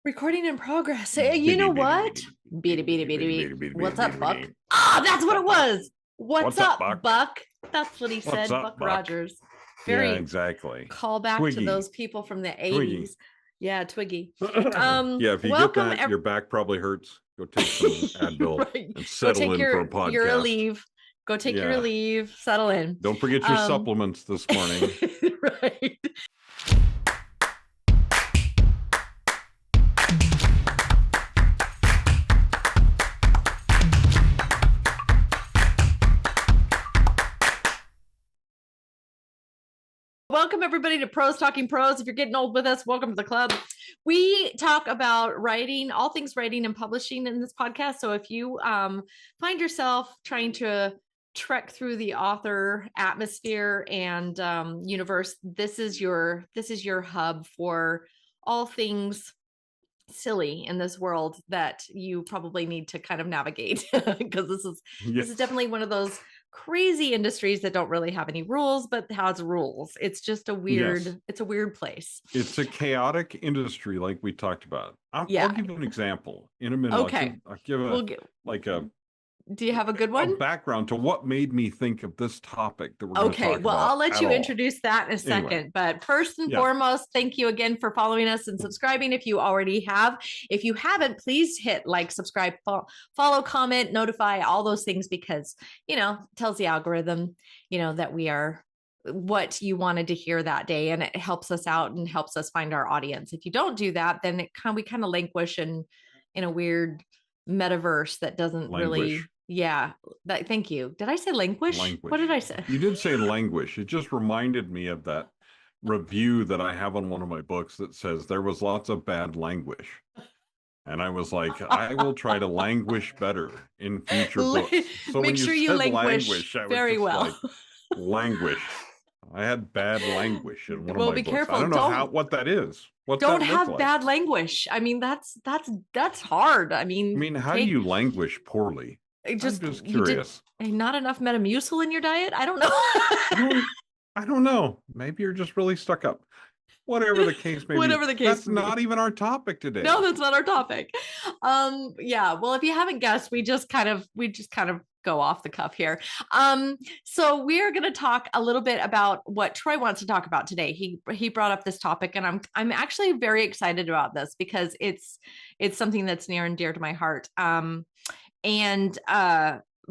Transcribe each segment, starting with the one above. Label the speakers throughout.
Speaker 1: Recording in progress. Hey, you know what? Beady, beady, beady, beady. What's up, Buck? Ah, that's what it was. What's up, Buck? That's what he said, Buck Rogers.
Speaker 2: Yeah, exactly.
Speaker 1: Call back to those people from the 80s. Yeah, Twiggy.
Speaker 2: Yeah, if you get that, your back probably hurts. Go take some Advil and settle in for a podcast.
Speaker 1: Your leave. Go take your leave. Settle in.
Speaker 2: Don't forget your supplements this morning.
Speaker 1: Right. Welcome everybody to Pros Talking Prose. If you're getting old with us, welcome to the club. We talk about writing, all things writing and publishing in this podcast. So if you find yourself trying to trek through the author atmosphere and universe, this is your hub for all things silly in this world that you probably need to kind of navigate, because this is definitely one of those crazy industries that don't really have any rules but has rules. It's just a weird it's a weird place.
Speaker 2: It's a chaotic industry, like we talked about. I'll give you an example in a minute.
Speaker 1: Okay,
Speaker 2: I'll give a
Speaker 1: do you have a good one?
Speaker 2: A background to what made me think of this topic that we're going to talk about.
Speaker 1: I'll let you introduce that in a second. Anyway. But first and foremost, thank you again for following us and subscribing if you already have. If you haven't, please hit like, subscribe, follow, comment, notify, all those things, because, it tells the algorithm, that we are what you wanted to hear that day, and it helps us out and helps us find our audience. If you don't do that, then we kind of languish in a weird metaverse that doesn't really. Yeah. Thank you. Did I say languish? What did I say?
Speaker 2: You did say languish. It just reminded me of that review that I have on one of my books that says there was lots of bad languish. And I was like, I will try to languish better in future books. So
Speaker 1: make sure you languish very well.
Speaker 2: Like, languish. I had bad languish in one of my books.
Speaker 1: Be careful.
Speaker 2: I don't know what that is.
Speaker 1: Don't have bad languish. I mean, that's hard. I mean,
Speaker 2: how do you languish poorly? I'm just curious.
Speaker 1: Not enough Metamucil in your diet? I don't know.
Speaker 2: I don't know. Maybe you're just really stuck up. Whatever the case may be. That's not even our topic today.
Speaker 1: No, that's not our topic. Well, if you haven't guessed, we just kind of go off the cuff here. So we're going to talk a little bit about what Troy wants to talk about today. He brought up this topic, and I'm actually very excited about this because it's something that's near and dear to my heart.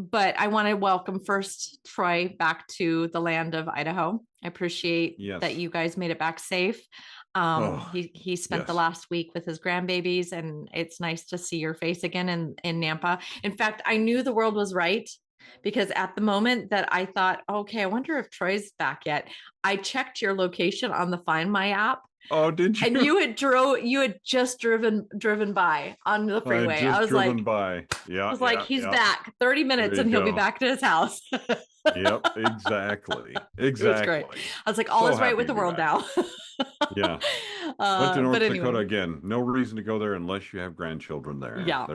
Speaker 1: But I want to welcome first Troy back to the land of Idaho. I appreciate that you guys made it back safe. He spent the last week with his grandbabies, and it's nice to see your face again in Nampa. In fact, I knew the world was right, because at the moment that I thought, okay, I wonder if Troy's back yet, I checked your location on the Find My app.
Speaker 2: Oh, did you?
Speaker 1: And you had just driven by on the freeway. I was like, he's back 30 minutes and he'll be back to his house.
Speaker 2: Yep, exactly.
Speaker 1: It was great. I was like, all is right with the world now.
Speaker 2: Yeah. Went to North Dakota again. No reason to go there unless you have grandchildren there.
Speaker 1: Yeah.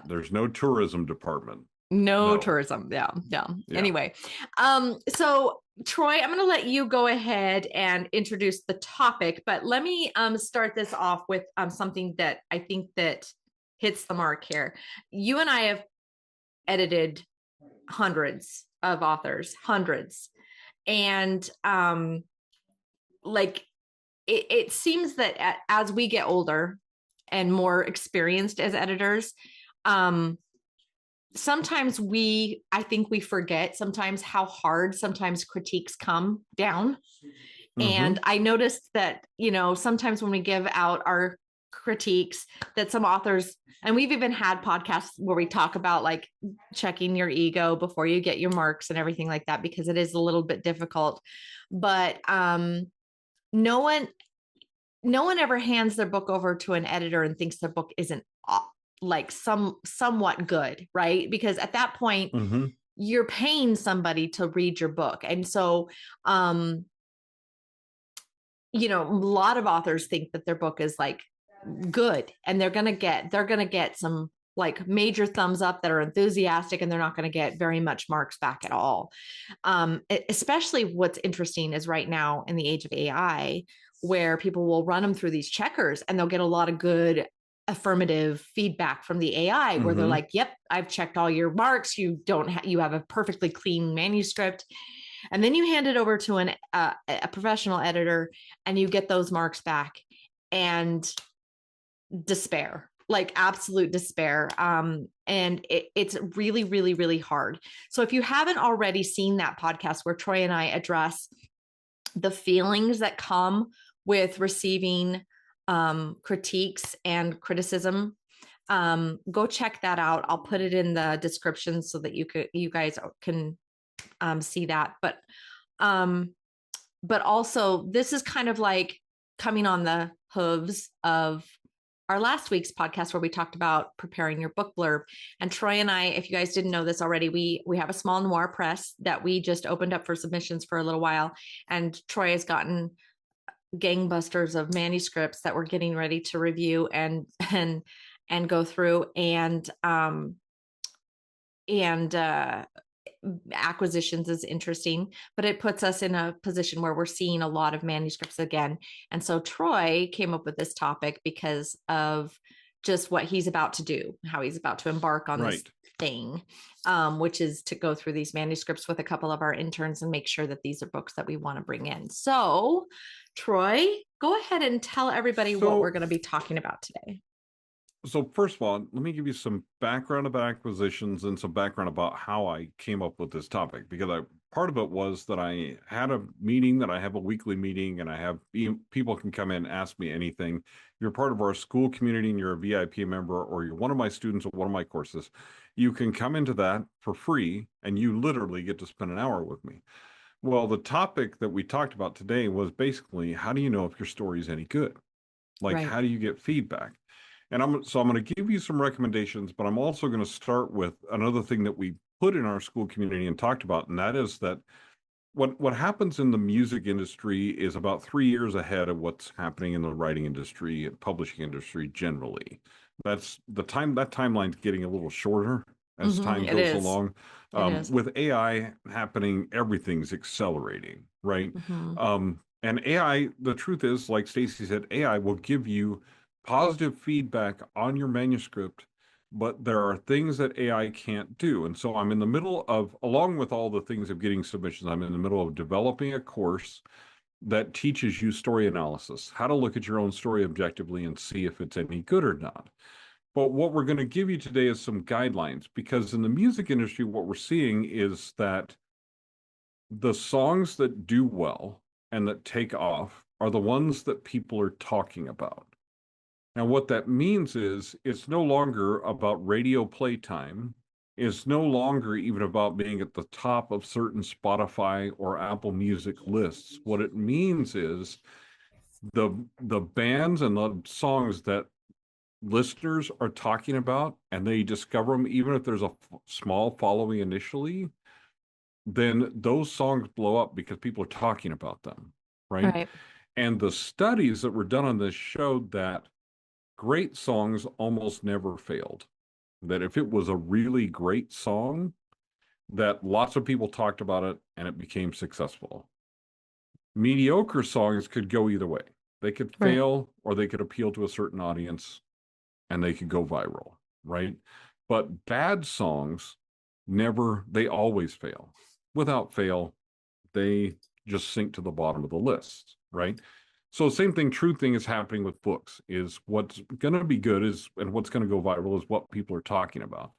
Speaker 2: There's no tourism department.
Speaker 1: No tourism. Yeah. Anyway, so Troy, I'm going to let you go ahead and introduce the topic, but let me start this off with something that I think that hits the mark here. You and I have edited hundreds of authors, and it seems that as we get older and more experienced as editors, sometimes I think we forget sometimes how hard sometimes critiques come down. Mm-hmm. And I noticed that, sometimes when we give out our critiques, that some authors, and we've even had podcasts where we talk about like checking your ego before you get your marks and everything like that, because it is a little bit difficult. But no one ever hands their book over to an editor and thinks their book isn't like somewhat good, right? Because at that point, you're paying somebody to read your book. And so, a lot of authors think that their book is like good, and they're going to get some like major thumbs up that are enthusiastic, and they're not going to get very much marks back at all. Especially what's interesting is right now in the age of AI, where people will run them through these checkers and they'll get a lot of good affirmative feedback from the AI where they're like, yep, I've checked all your marks. You don't you have a perfectly clean manuscript. And then you hand it over to a professional editor and you get those marks back and despair, like absolute despair. And it's really, really, really hard. So if you haven't already seen that podcast where Troy and I address the feelings that come with receiving critiques and criticism, go check that out. I'll put it in the description so that you guys can see that. But also this is kind of like coming on the hooves of our last week's podcast where we talked about preparing your book blurb. And Troy and I, if you guys didn't know this already, we have a small noir press that we just opened up for submissions for a little while. And Troy has gotten gangbusters of manuscripts that we're getting ready to review and go through, and acquisitions is interesting, but it puts us in a position where we're seeing a lot of manuscripts again. And so Troy came up with this topic because of just what he's about to do, how he's about to embark on this thing, which is to go through these manuscripts with a couple of our interns and make sure that these are books that we want to bring in. So Troy, go ahead and tell everybody what we're going to be talking about today.
Speaker 2: So first of all, let me give you some background about acquisitions and some background about how I came up with this topic, because part of it was that I had a meeting, that I have a weekly meeting, and I have people can come in and ask me anything. You're part of our school community and you're a VIP member, or you're one of my students at one of my courses. You can come into that for free and you literally get to spend an hour with me. Well, the topic that we talked about today was basically, how do you know if your story is any good? Like, how do you get feedback? And I'm going to give you some recommendations, but I'm also going to start with another thing that we put in our school community and talked about, and that is that what happens in the music industry is about 3 years ahead of what's happening in the writing industry and publishing industry generally. That's the time, that timeline's getting a little shorter as time goes along. With AI happening, everything's accelerating, right? And AI, the truth is, like Stacey said, AI will give you positive feedback on your manuscript, but there are things that AI can't do. And so I'm in the middle of, along with all the things of getting submissions, I'm in the middle of developing a course that teaches you story analysis, how to look at your own story objectively and see if it's any good or not. But what we're going to give you today is some guidelines, because in the music industry, what we're seeing is that the songs that do well and that take off are the ones that people are talking about. Now, what that means is it's no longer about radio playtime. It's no longer even about being at the top of certain Spotify or Apple Music lists. What it means is the bands and the songs that listeners are talking about, and they discover them, even if there's a small following initially, then those songs blow up because people are talking about them, right? And the studies that were done on this showed that great songs almost never failed. That if it was a really great song, that lots of people talked about it and it became successful. Mediocre songs could go either way. They could fail or they could appeal to a certain audience and they could go viral, right? But bad songs they always fail. Without fail, they just sink to the bottom of the list, right? So same thing, true thing is happening with books, is what's going to be good and what's going to go viral is what people are talking about.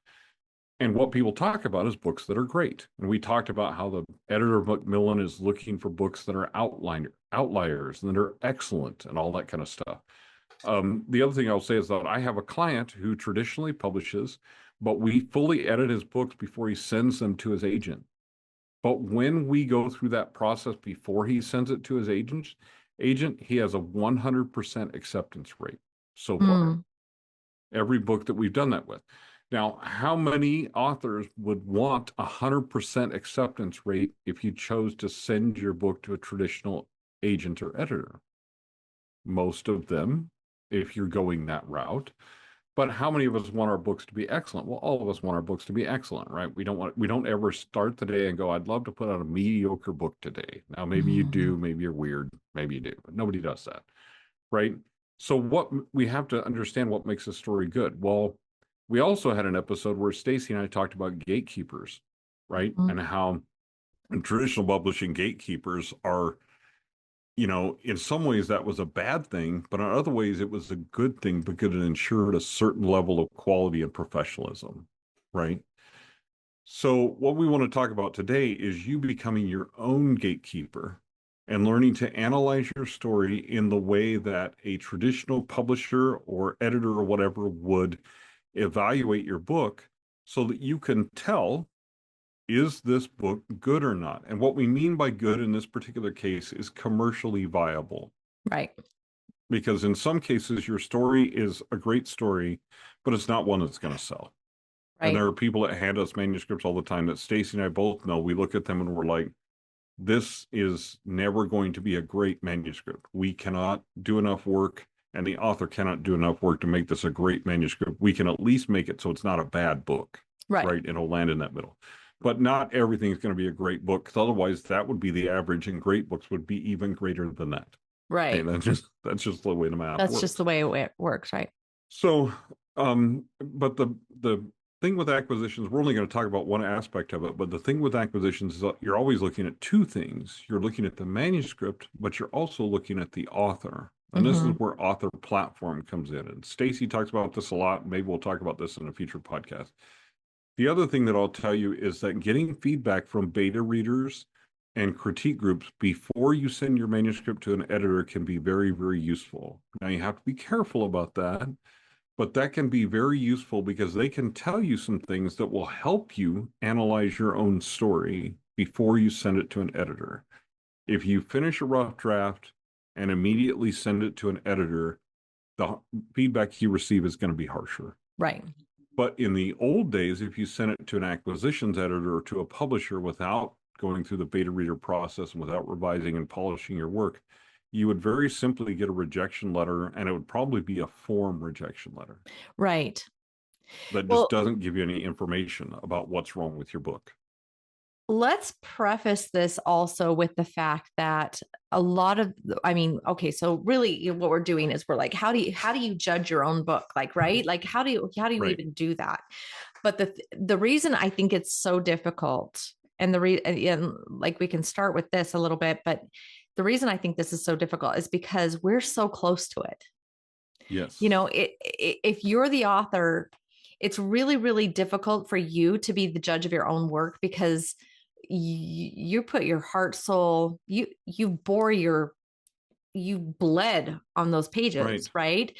Speaker 2: And what people talk about is books that are great. And we talked about how the editor of Macmillan is looking for books that are outliers and that are excellent and all that kind of stuff. The other thing I'll say is that I have a client who traditionally publishes, but we fully edit his books before he sends them to his agent. But when we go through that process before he sends it to his agent, he has a 100% acceptance rate so far. Every book that we've done that with. Now, how many authors would want 100% acceptance rate if you chose to send your book to a traditional agent or editor? Most of them, if you're going that route. But how many of us want our books to be excellent? Well, all of us want our books to be excellent, right? We don't ever start the day and go, I'd love to put out a mediocre book today. Now, maybe you do, maybe you're weird, maybe you do, but nobody does that, right? So what we have to understand what makes a story good. Well, we also had an episode where Stacey and I talked about gatekeepers, right?
Speaker 1: Mhm.
Speaker 2: And how in traditional publishing gatekeepers are, in some ways that was a bad thing, but in other ways it was a good thing because it ensured a certain level of quality and professionalism, right? So what we want to talk about today is you becoming your own gatekeeper and learning to analyze your story in the way that a traditional publisher or editor or whatever would evaluate your book so that you can tell, is this book good or not? And what we mean by good in this particular case is commercially viable.
Speaker 1: Right.
Speaker 2: Because in some cases, your story is a great story, but it's not one that's going to sell. And
Speaker 1: Right.
Speaker 2: there are people that hand us manuscripts all the time that Stacey and I both know. We look at them and we're like, this is never going to be a great manuscript. We cannot do enough work, and the author cannot do enough work to make this a great manuscript. We can at least make it so it's not a bad book,
Speaker 1: Right.
Speaker 2: right? And it'll land in that middle. But not everything is going to be a great book, because otherwise that would be the average, and great books would be even greater than that.
Speaker 1: Right.
Speaker 2: And that's just the way the math
Speaker 1: That's
Speaker 2: works.
Speaker 1: just the way it works, right?
Speaker 2: So, but the thing with acquisitions, we're only going to talk about one aspect of it, but the thing with acquisitions is that you're always looking at two things. You're looking at the manuscript, but you're also looking at the author. And this is where author platform comes in. And Stacey talks about this a lot. Maybe we'll talk about this in a future podcast. The other thing that I'll tell you is that getting feedback from beta readers and critique groups before you send your manuscript to an editor can be very, very useful. Now, you have to be careful about that, but that can be very useful because they can tell you some things that will help you analyze your own story before you send it to an editor. If you finish a rough draft and immediately send it to an editor, the feedback you receive is going to be harsher.
Speaker 1: Right.
Speaker 2: But in the old days, if you sent it to an acquisitions editor or to a publisher without going through the beta reader process and without revising and polishing your work, you would very simply get a rejection letter, and it would probably be a form rejection letter.
Speaker 1: Right.
Speaker 2: That just doesn't give you any information about what's wrong with your book.
Speaker 1: Let's preface this also with the fact that a lot of, okay, so really what we're doing is we're like, how do you judge your own book? Like, right? Like, how do you
Speaker 2: Right.
Speaker 1: even do that? But the reason I think it's so difficult, and like we can start with this a little bit, but the reason I think this is so difficult is because we're so close to it.
Speaker 2: Yes.
Speaker 1: If you're the author, it's really, really difficult for you to be the judge of your own work because you put your heart, soul, you bled on those pages, right?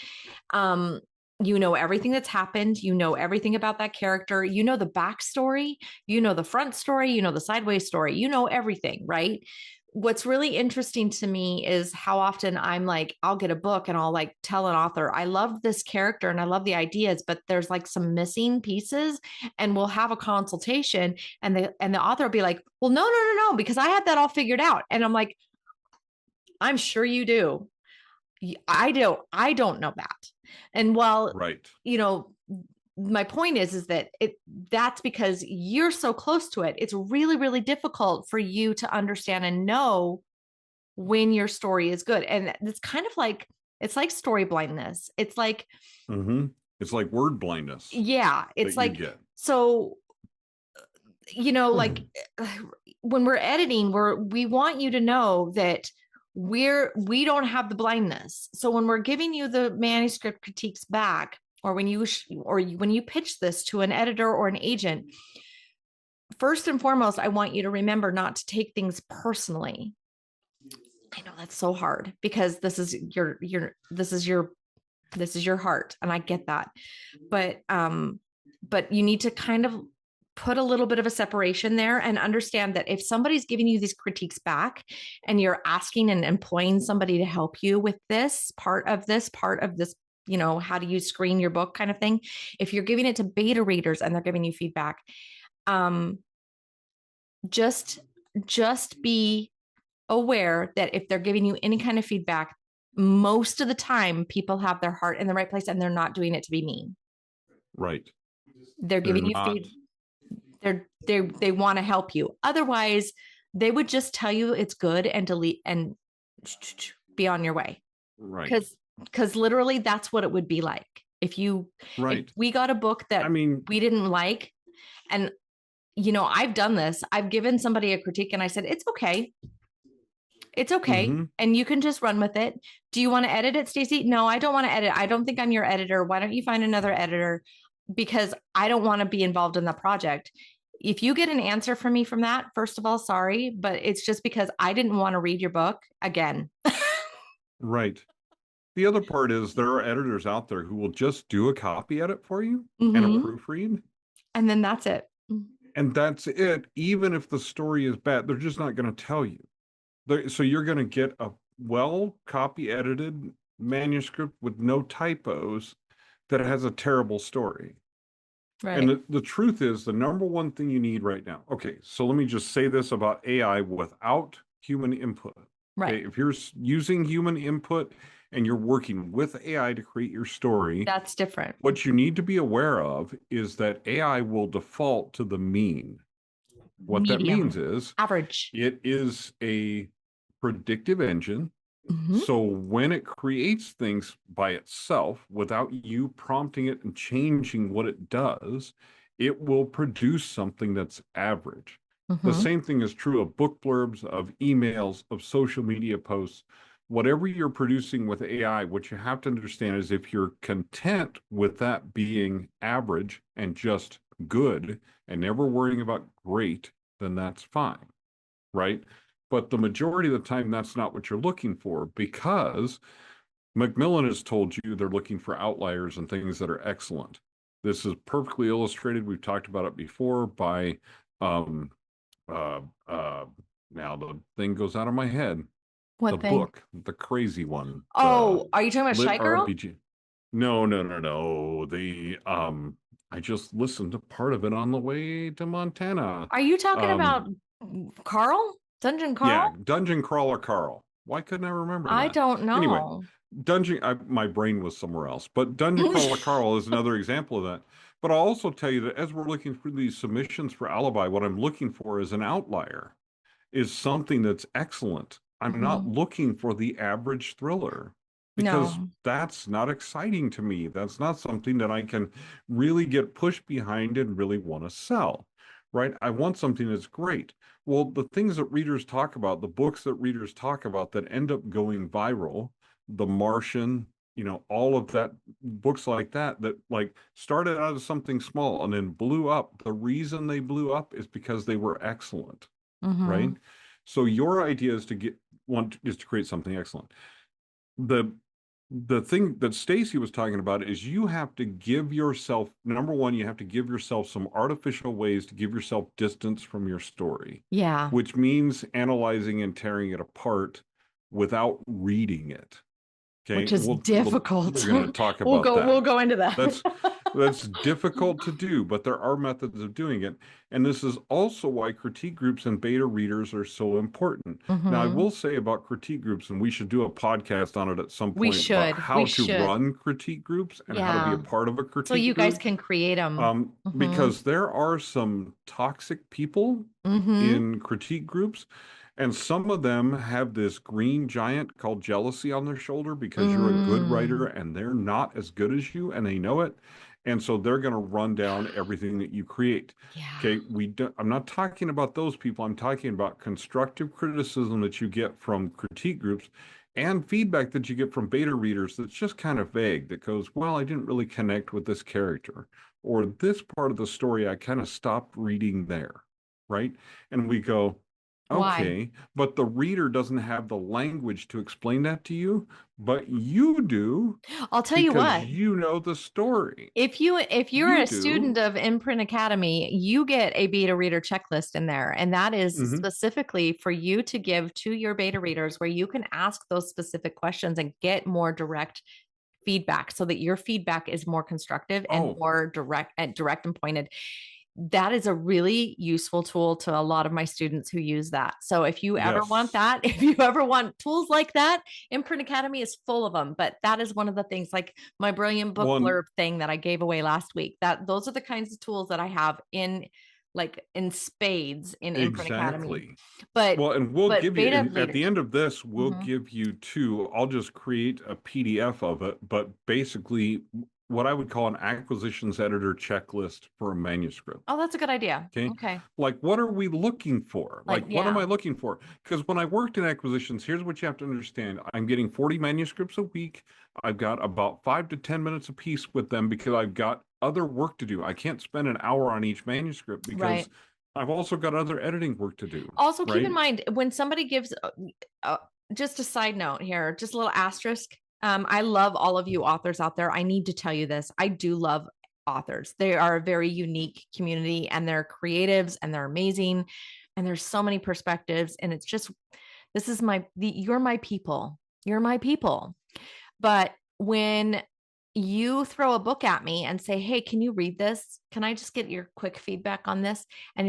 Speaker 1: You know everything that's happened. You know everything about that character. You know the backstory. You know the front story. You know the sideways story. You know everything, right? What's really interesting to me is how often I'm like, I'll get a book and I'll like tell an author, I love this character and I love the ideas, but there's like some missing pieces, and we'll have a consultation, and the author will be like, well, no, because I had that all figured out. And I'm like, I'm sure you do. I don't know that. And while,
Speaker 2: right.
Speaker 1: My point is that that's because you're so close to it. It's really, really difficult for you to understand and know when your story is good. And it's kind of like, it's like story blindness. It's like,
Speaker 2: it's like word blindness.
Speaker 1: Yeah. It's like, so, like when we're editing, we want you to know that we don't have the blindness. So when we're giving you the manuscript critiques back, or when you pitch this to an editor or an agent, first and foremost, I want you to remember not to take things personally. I know that's so hard because this is your heart, and I get that. But you need to kind of put a little bit of a separation there and understand that if somebody's giving you these critiques back and you're asking and employing somebody to help you with this part of this, how do you screen your book kind of thing? If you're giving it to beta readers and they're giving you feedback, just be aware that if they're giving you any kind of feedback, most of the time people have their heart in the right place and they're not doing it to be mean.
Speaker 2: Right.
Speaker 1: They're giving you feedback. They want to help you. Otherwise, they would just tell you it's good and delete and be on your way.
Speaker 2: Right.
Speaker 1: Because Because literally that's what it would be like. If we got a book that we didn't like, and I've done this. I've given somebody a critique and I said, it's okay. It's okay. Mm-hmm. And you can just run with it. Do you want to edit it, Stacey? No, I don't want to edit. I don't think I'm your editor. Why don't you find another editor? Because I don't want to be involved in the project. If you get an answer from me from that, first of all, sorry, but it's just because I didn't want to read your book again.
Speaker 2: Right. The other part is there are editors out there who will just do a copy edit for you and a proofread.
Speaker 1: And then that's it.
Speaker 2: And that's it. Even if the story is bad, they're just not going to tell you. So you're going to get a well copy edited manuscript with no typos that has a terrible story. Right. And the truth is, the number one thing you need right now. Okay, so let me just say this about AI without human input.
Speaker 1: Right.
Speaker 2: Okay, if you're using human input and you're working with AI to create your story,
Speaker 1: that's different.
Speaker 2: What you need to be aware of is that AI will default to the mean. What Medium. That means is
Speaker 1: average.
Speaker 2: It is a predictive engine. Mm-hmm. So when it creates things by itself without you prompting it and changing what it does, it will produce something that's average. Mm-hmm. The same thing is true of book blurbs, of emails, of social media posts. Whatever you're producing with AI, what you have to understand is if you're content with that being average and just good and never worrying about great, then that's fine, right? But the majority of the time, that's not what you're looking for, because Macmillan has told you they're looking for outliers and things that are excellent. This is perfectly illustrated. We've talked about it before by, now the thing goes out of my head.
Speaker 1: What
Speaker 2: the
Speaker 1: thing?
Speaker 2: Book, the crazy one.
Speaker 1: Oh, are you talking about Shy Girl?
Speaker 2: RPG. No. I just listened to part of it on the way to Montana.
Speaker 1: Are you talking about Carl? Dungeon Carl?
Speaker 2: Yeah, Dungeon Crawler Carl. Why couldn't I remember that?
Speaker 1: I don't know.
Speaker 2: Anyway, my brain was somewhere else. But Dungeon Crawler Carl is another example of that. But I'll also tell you that as we're looking through these submissions for Alibi, what I'm looking for is an outlier, is something that's excellent. I'm not looking for the average thriller, because that's not exciting to me. That's not something that I can really get pushed behind and really want to sell, right? I want something that's great. Well, the things that readers talk about, the books that readers talk about that end up going viral, The Martian, all of that, books like that like started out as something small and then blew up. The reason they blew up is because they were excellent, right? So your idea is to create something excellent. The thing that Stacey was talking about is you have to give yourself, number one, you have to give yourself some artificial ways to give yourself distance from your story.
Speaker 1: Yeah.
Speaker 2: Which means analyzing and tearing it apart without reading it. Okay.
Speaker 1: Which is difficult.
Speaker 2: We're going to talk about that.
Speaker 1: We'll go into that.
Speaker 2: That's difficult to do, but there are methods of doing it. And this is also why critique groups and beta readers are so important. Now, I will say about critique groups, and we should do a podcast on it at some point, about how to run critique groups and how to be a part of a critique group.
Speaker 1: So you guys can create them.
Speaker 2: Because there are some toxic people in critique groups. And some of them have this green giant called jealousy on their shoulder because you're a good writer and they're not as good as you and they know it. And so they're going to run down everything that you create.
Speaker 1: Yeah.
Speaker 2: Okay. I'm not talking about those people. I'm talking about constructive criticism that you get from critique groups and feedback that you get from beta readers that's just kind of vague, that goes, well, I didn't really connect with this character, or this part of the story, I kind of stopped reading there. Right. And we go, okay, but the reader doesn't have the language to explain that to you, but you do.
Speaker 1: I'll tell you what.
Speaker 2: You know the story.
Speaker 1: If you're a student of Imprint Academy, you get a beta reader checklist in there, and that is specifically for you to give to your beta readers, where you can ask those specific questions and get more direct feedback, so that your feedback is more constructive and more direct and pointed. That is a really useful tool to a lot of my students who use that. So if you ever want that, if you ever want tools like that, Imprint Academy is full of them. But that is one of the things, like my brilliant book blurb thing that I gave away last week, those are the kinds of tools that I have in like in spades in Imprint Academy.
Speaker 2: Exactly.
Speaker 1: But
Speaker 2: Well, and we'll give you,
Speaker 1: beta
Speaker 2: and at the
Speaker 1: leaders.
Speaker 2: end of this, we'll
Speaker 1: Mhm.
Speaker 2: give you two. I'll just create a PDF of it, but basically what I would call an acquisitions editor checklist for a manuscript.
Speaker 1: Oh, that's a good idea.
Speaker 2: Okay.
Speaker 1: Okay.
Speaker 2: Like, what are we looking for?
Speaker 1: Like,
Speaker 2: Like, what am
Speaker 1: yeah.
Speaker 2: I looking for? Because when I worked in acquisitions, here's what you have to understand. I'm getting 40 manuscripts a week. I've got about 5 to 10 minutes a piece with them because I've got other work to do. I can't spend an hour on each manuscript
Speaker 1: Right.
Speaker 2: because I've also got other editing work to do.
Speaker 1: Also, keep in
Speaker 2: Right.
Speaker 1: mind when somebody gives, uh, just a side note here, just a little asterisk. I love all of you authors out there. I need to tell you this. I do love authors. They are a very unique community and they're creatives and they're amazing. And there's so many perspectives. And it's just, this is you're my people. You're my people. But when you throw a book at me and say, hey, can you read this? Can I just get your quick feedback on this? And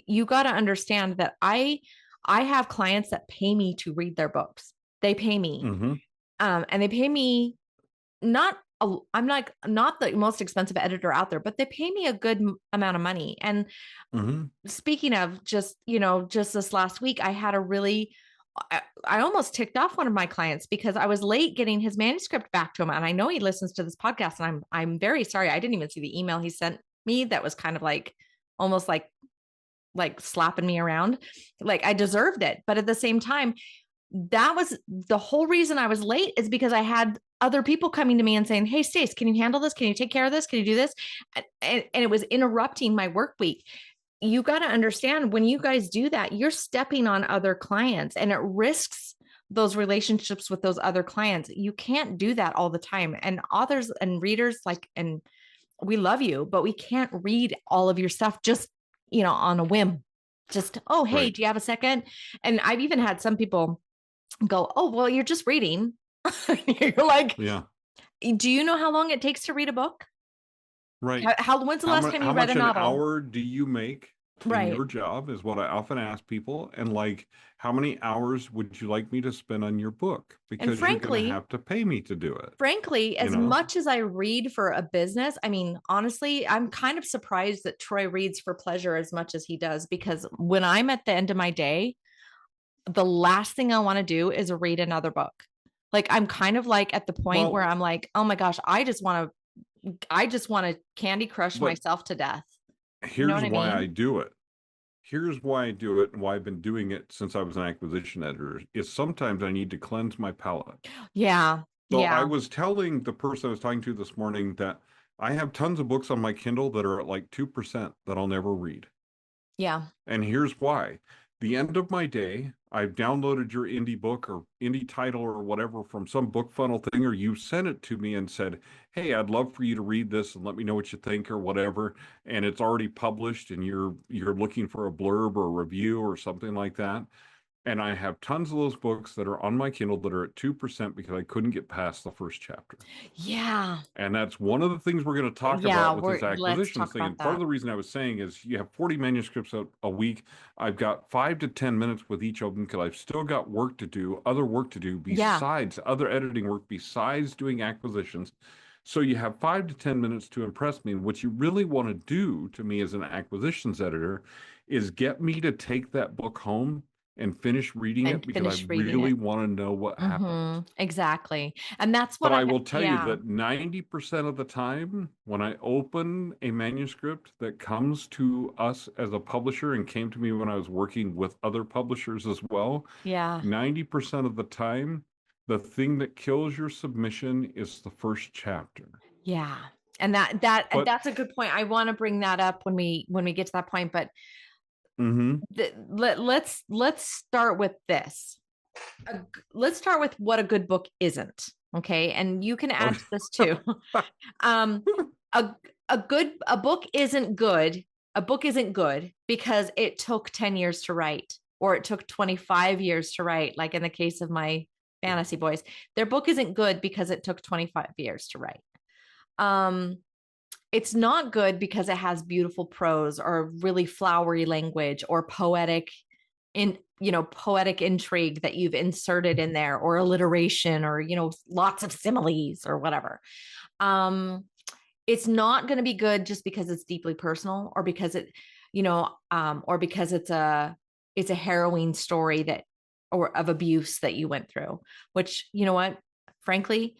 Speaker 1: you got to understand that I have clients that pay me to read their books. They pay me.
Speaker 2: Mm-hmm.
Speaker 1: And they pay me not I'm like not the most expensive editor out there, but they pay me a good amount of money. And
Speaker 2: Mm-hmm.
Speaker 1: speaking of just this last week, I had a really I almost ticked off one of my clients because I was late getting his manuscript back to him. And I know he listens to this podcast, and I'm very sorry. I didn't even see the email he sent me that was kind of like almost like slapping me around. Like I deserved it. But at the same time, that was the whole reason I was late, is because I had other people coming to me and saying, hey, Stace, can you handle this? Can you take care of this? Can you do this? And it was interrupting my work week. You got to understand, when you guys do that, you're stepping on other clients and it risks those relationships with those other clients. You can't do that all the time. And authors and readers, and we love you, but we can't read all of your stuff just, on a whim. Just, oh, hey,
Speaker 2: Right.
Speaker 1: do you have a second? And I've even had some people go, oh, well, you're just reading. You're like,
Speaker 2: Yeah.
Speaker 1: do you know how long it takes to read a book?
Speaker 2: Right.
Speaker 1: When's the last time you
Speaker 2: How
Speaker 1: read a
Speaker 2: much an
Speaker 1: novel?
Speaker 2: hour do you make in
Speaker 1: Right.
Speaker 2: your job is what I often ask people. And like, how many hours would you like me to spend on your book?
Speaker 1: And
Speaker 2: Because you're going to
Speaker 1: frankly,
Speaker 2: have to pay me to do it, you
Speaker 1: as
Speaker 2: know?
Speaker 1: much as I read for a business, I mean, honestly, I'm kind of surprised that Troy reads for pleasure as much as he does, because when I'm at the end of my day, the last thing I want to do is read another book. Like I'm kind of like at the point where
Speaker 2: Well,
Speaker 1: I'm like, oh my gosh, I just want to candy crush
Speaker 2: but
Speaker 1: myself to death. You know what
Speaker 2: here's
Speaker 1: I
Speaker 2: why I
Speaker 1: mean?
Speaker 2: do it. Here's why I do it and why I've been doing it since I was an acquisition editor is sometimes I need to cleanse my palate.
Speaker 1: Yeah.
Speaker 2: So I
Speaker 1: Yeah.
Speaker 2: was telling the person I was talking to this morning that I have tons of books on my Kindle that are at like 2% that I'll never read.
Speaker 1: Yeah.
Speaker 2: And here's why. The end of my day, I've downloaded your indie book or indie title or whatever from some book funnel thing, or you sent it to me and said, hey, I'd love for you to read this and let me know what you think or whatever. And it's already published and you're looking for a blurb or a review or something like that. And I have tons of those books that are on my Kindle that are at 2% because I couldn't get past the first chapter.
Speaker 1: Yeah.
Speaker 2: And that's one of the things we're going to talk
Speaker 1: Yeah.
Speaker 2: about with this
Speaker 1: Let's
Speaker 2: acquisitions
Speaker 1: talk
Speaker 2: thing.
Speaker 1: about
Speaker 2: And part of
Speaker 1: that.
Speaker 2: the reason I was saying is you have 40 manuscripts a week. I've got 5 to 10 minutes with each of them because I've still got work to do, other work to do
Speaker 1: Yeah.
Speaker 2: besides other editing work, besides doing acquisitions. So you have 5 to 10 minutes to impress me. And what you really want to do to me as an acquisitions editor is get me to take that book home and finish reading
Speaker 1: And
Speaker 2: it because I
Speaker 1: finish reading
Speaker 2: really
Speaker 1: it.
Speaker 2: want to know what happened.
Speaker 1: Exactly. And that's what
Speaker 2: But I will tell you
Speaker 1: yeah.
Speaker 2: that 90% of the time, when I open a manuscript that comes to us as a publisher and came to me when I was working with other publishers as well,
Speaker 1: Yeah.
Speaker 2: 90% of the time, the thing that kills your submission is the first chapter.
Speaker 1: Yeah. And
Speaker 2: But
Speaker 1: that's a good point. I want to bring that up when we get to that point, but
Speaker 2: mhm.
Speaker 1: let's start with this. Let's start with what a good book isn't. Okay. And you can add to this too. um, a, a book isn't good. A book isn't good because it took 10 years to write, or it took 25 years to write. Like in the case of my fantasy boys, their book isn't good because it took 25 years to write. Um, it's not good because it has beautiful prose or really flowery language or poetic intrigue that you've inserted in there, or alliteration, or lots of similes or whatever. It's not going to be good just because it's deeply personal, or because or because it's a harrowing story or of abuse that you went through, which, you know what, frankly,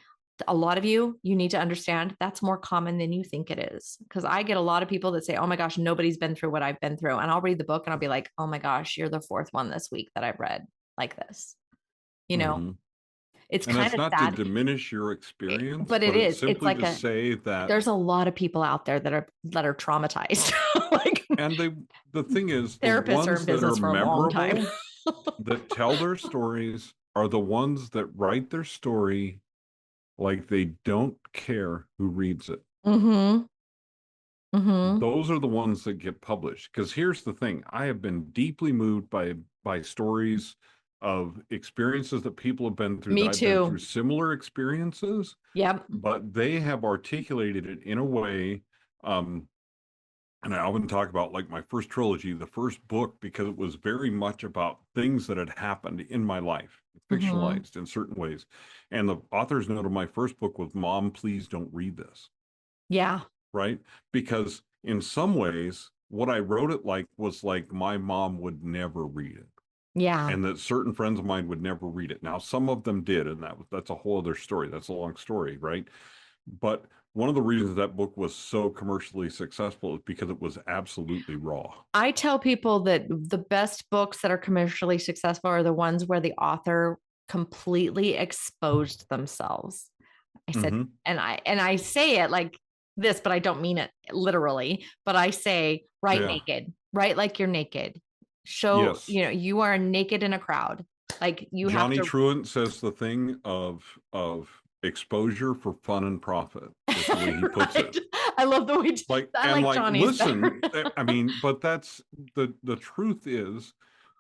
Speaker 1: a lot of you need to understand that's more common than you think it is. Because I get a lot of people that say, oh my gosh, nobody's been through what I've been through. And I'll read the book and I'll be like, oh my gosh, you're the fourth one this week that I've read like this.
Speaker 2: Mm-hmm.
Speaker 1: It's
Speaker 2: And
Speaker 1: kind
Speaker 2: that's
Speaker 1: of
Speaker 2: not to
Speaker 1: sad,
Speaker 2: diminish your experience,
Speaker 1: but it
Speaker 2: but it's
Speaker 1: is. It's
Speaker 2: simply
Speaker 1: like
Speaker 2: to say that,
Speaker 1: there's a lot of people out there that are traumatized. Like,
Speaker 2: and the thing is, the
Speaker 1: therapists are in
Speaker 2: ones that
Speaker 1: business
Speaker 2: are
Speaker 1: for a long time.
Speaker 2: memorable, that tell their stories, are the ones that write their story like they don't care who reads it.
Speaker 1: Mm-hmm. Mm-hmm.
Speaker 2: Those are the ones that get published. Because here's the thing, I have been deeply moved by stories of experiences that people have been through, that
Speaker 1: Me
Speaker 2: I've been through
Speaker 1: too.
Speaker 2: similar experiences,
Speaker 1: Yep.
Speaker 2: but they have articulated it in a way. And I often talk about, like, my first trilogy, the first book, because it was very much about things that had happened in my life,
Speaker 1: Mm-hmm.
Speaker 2: fictionalized in certain ways. And the author's note of my first book was, Mom, please don't read this.
Speaker 1: Yeah.
Speaker 2: Right? Because in some ways, what I wrote it like was like my mom would never read it.
Speaker 1: Yeah.
Speaker 2: And that certain friends of mine would never read it. Now, some of them did, and that's a whole other story. That's a long story, right? But one of the reasons that book was so commercially successful is because it was absolutely raw.
Speaker 1: I tell people that the best books that are commercially successful are the ones where the author completely exposed themselves. I said,
Speaker 2: Mm-hmm.
Speaker 1: and I say it like this, but I don't mean it literally. But I say, write
Speaker 2: Yeah.
Speaker 1: naked, write like you're naked. Show,
Speaker 2: Yes.
Speaker 1: you are naked in a crowd. Like you have
Speaker 2: Johnny
Speaker 1: to.
Speaker 2: Truant says the thing of exposure for fun and profit is the way he puts
Speaker 1: Right.
Speaker 2: it.
Speaker 1: I love the way I
Speaker 2: And
Speaker 1: like
Speaker 2: like,
Speaker 1: Johnny's better.
Speaker 2: listen, I mean, but that's the truth is,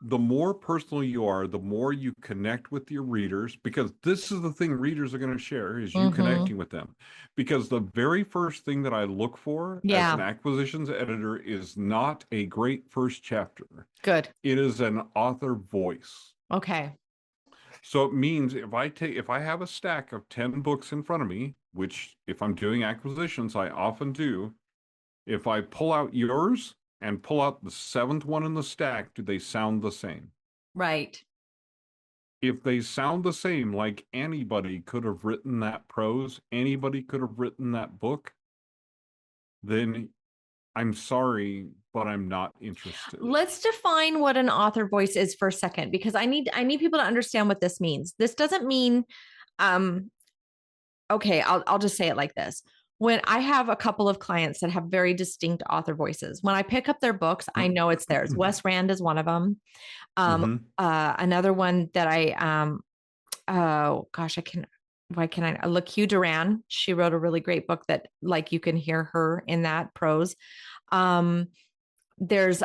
Speaker 2: the more personal you are, the more you connect with your readers, because this is the thing readers are going to share, is you
Speaker 1: Mm-hmm.
Speaker 2: connecting with them. Because the very first thing that I look for as an
Speaker 1: Yeah.
Speaker 2: acquisitions editor is not a great first chapter.
Speaker 1: Good.
Speaker 2: It is an author voice.
Speaker 1: Okay.
Speaker 2: So it means if I have a stack of 10 books in front of me, which if I'm doing acquisitions, I often do, if I pull out yours and pull out the seventh one in the stack, do they sound the same?
Speaker 1: Right.
Speaker 2: If they sound the same, like anybody could have written that prose, anybody could have written that book, then I'm sorry, but I'm not interested.
Speaker 1: Let's define what an author voice is for a second, because I need people to understand what this means. This doesn't mean um okay, I'll just say it like this. When I have a couple of clients that have very distinct author voices, when I pick up their books, I know it's theirs. Wes Rand is one of them.
Speaker 2: Mm-hmm.
Speaker 1: Another one that oh gosh, why can I look, Hugh Duran. She wrote a really great book that, like, you can hear her in that prose. Um, there's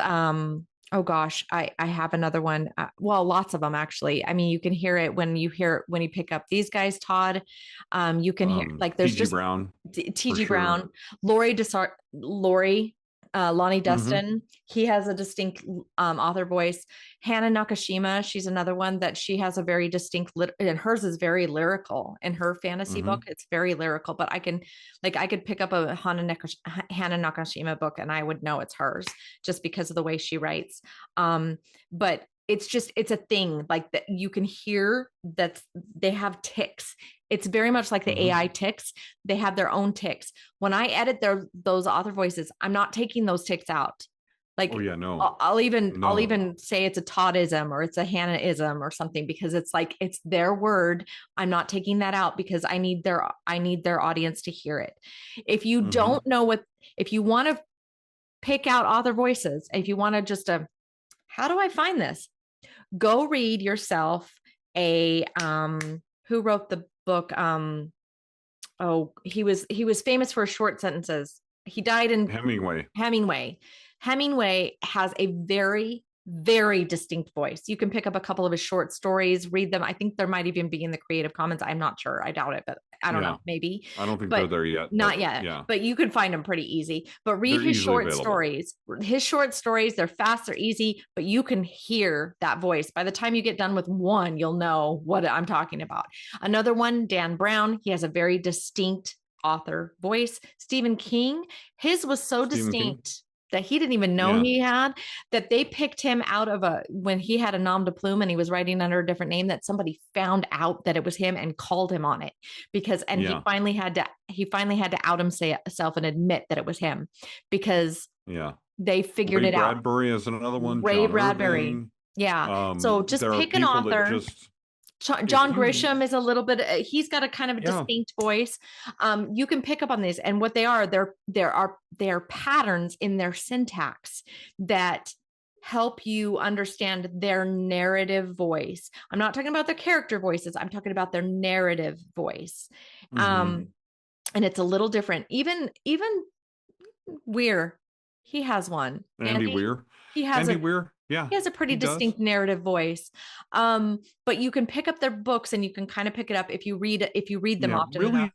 Speaker 1: oh gosh, I have another one. Well, lots of them actually. I mean, you can hear it when you pick up these guys, Todd. You can hear, like, there's
Speaker 2: T.G.
Speaker 1: just
Speaker 2: Brown, for
Speaker 1: T.G.
Speaker 2: sure.
Speaker 1: Brown, Lori, Lonnie
Speaker 2: Mm-hmm.
Speaker 1: Dustin. He has a distinct author voice. Hannah Nakashima, she's another one that she has a very distinct, and hers is very lyrical. In her fantasy
Speaker 2: Mm-hmm.
Speaker 1: book, it's very lyrical. But I could pick up a Hannah Nakashima book and I would know it's hers just because of the way she writes. But it's a thing like that. You can hear that they have ticks. It's very much like the
Speaker 2: Mm-hmm.
Speaker 1: AI ticks. They have their own ticks. When I edit those author voices, I'm not taking those ticks out. Like,
Speaker 2: Oh yeah, no,
Speaker 1: I'll
Speaker 2: no.
Speaker 1: even say it's a Toddism or it's a Hannah-ism or something, because it's like, it's their word. I'm not taking that out because I need their audience to hear it. If you
Speaker 2: Mm-hmm.
Speaker 1: don't know if you want to pick out author voices, if you want to just how do I find this? Go read yourself a who wrote the book. Oh, he was famous for short sentences. He died in
Speaker 2: Hemingway.
Speaker 1: Hemingway. Hemingway has a very, very distinct voice. You can pick up a couple of his short stories, read them. I think there might even be in the Creative Commons. I'm not sure. I doubt it, but I don't know,
Speaker 2: Yeah,
Speaker 1: maybe,
Speaker 2: I don't think they're
Speaker 1: but
Speaker 2: there yet, but
Speaker 1: not yet.
Speaker 2: yeah,
Speaker 1: But you can find them pretty easy. But read
Speaker 2: they're
Speaker 1: his
Speaker 2: easily
Speaker 1: short
Speaker 2: available.
Speaker 1: stories. His short stories, they're fast, they're easy, but you can hear that voice. By the time you get done with one, you'll know what I'm talking about. Another one, Dan Brown, he has a very distinct author voice. Stephen King, his was so
Speaker 2: Stephen King.
Speaker 1: distinct. that he didn't even know he had, that they picked him out of when he had a nom de plume and he was writing under a different name, that somebody found out that it was him and called him on it he finally had to out himself and admit that it was him, because they figured
Speaker 2: Ray
Speaker 1: it out.
Speaker 2: Bradbury is another one.
Speaker 1: Ray
Speaker 2: John
Speaker 1: Bradbury.
Speaker 2: Irving.
Speaker 1: So just pick an author. John Grisham is a little bit, he's got a kind of a distinct voice. You can pick up on these, and what they are patterns in their syntax that help you understand their narrative voice. I'm not talking about their character voices. I'm talking about their narrative voice. And it's a little different. Even Weir, he has one.
Speaker 2: Andy Weir.
Speaker 1: He has
Speaker 2: Weir. Yeah.
Speaker 1: He has a pretty distinct narrative voice. But you can pick up their books and you can kind of pick it up if you read them often enough.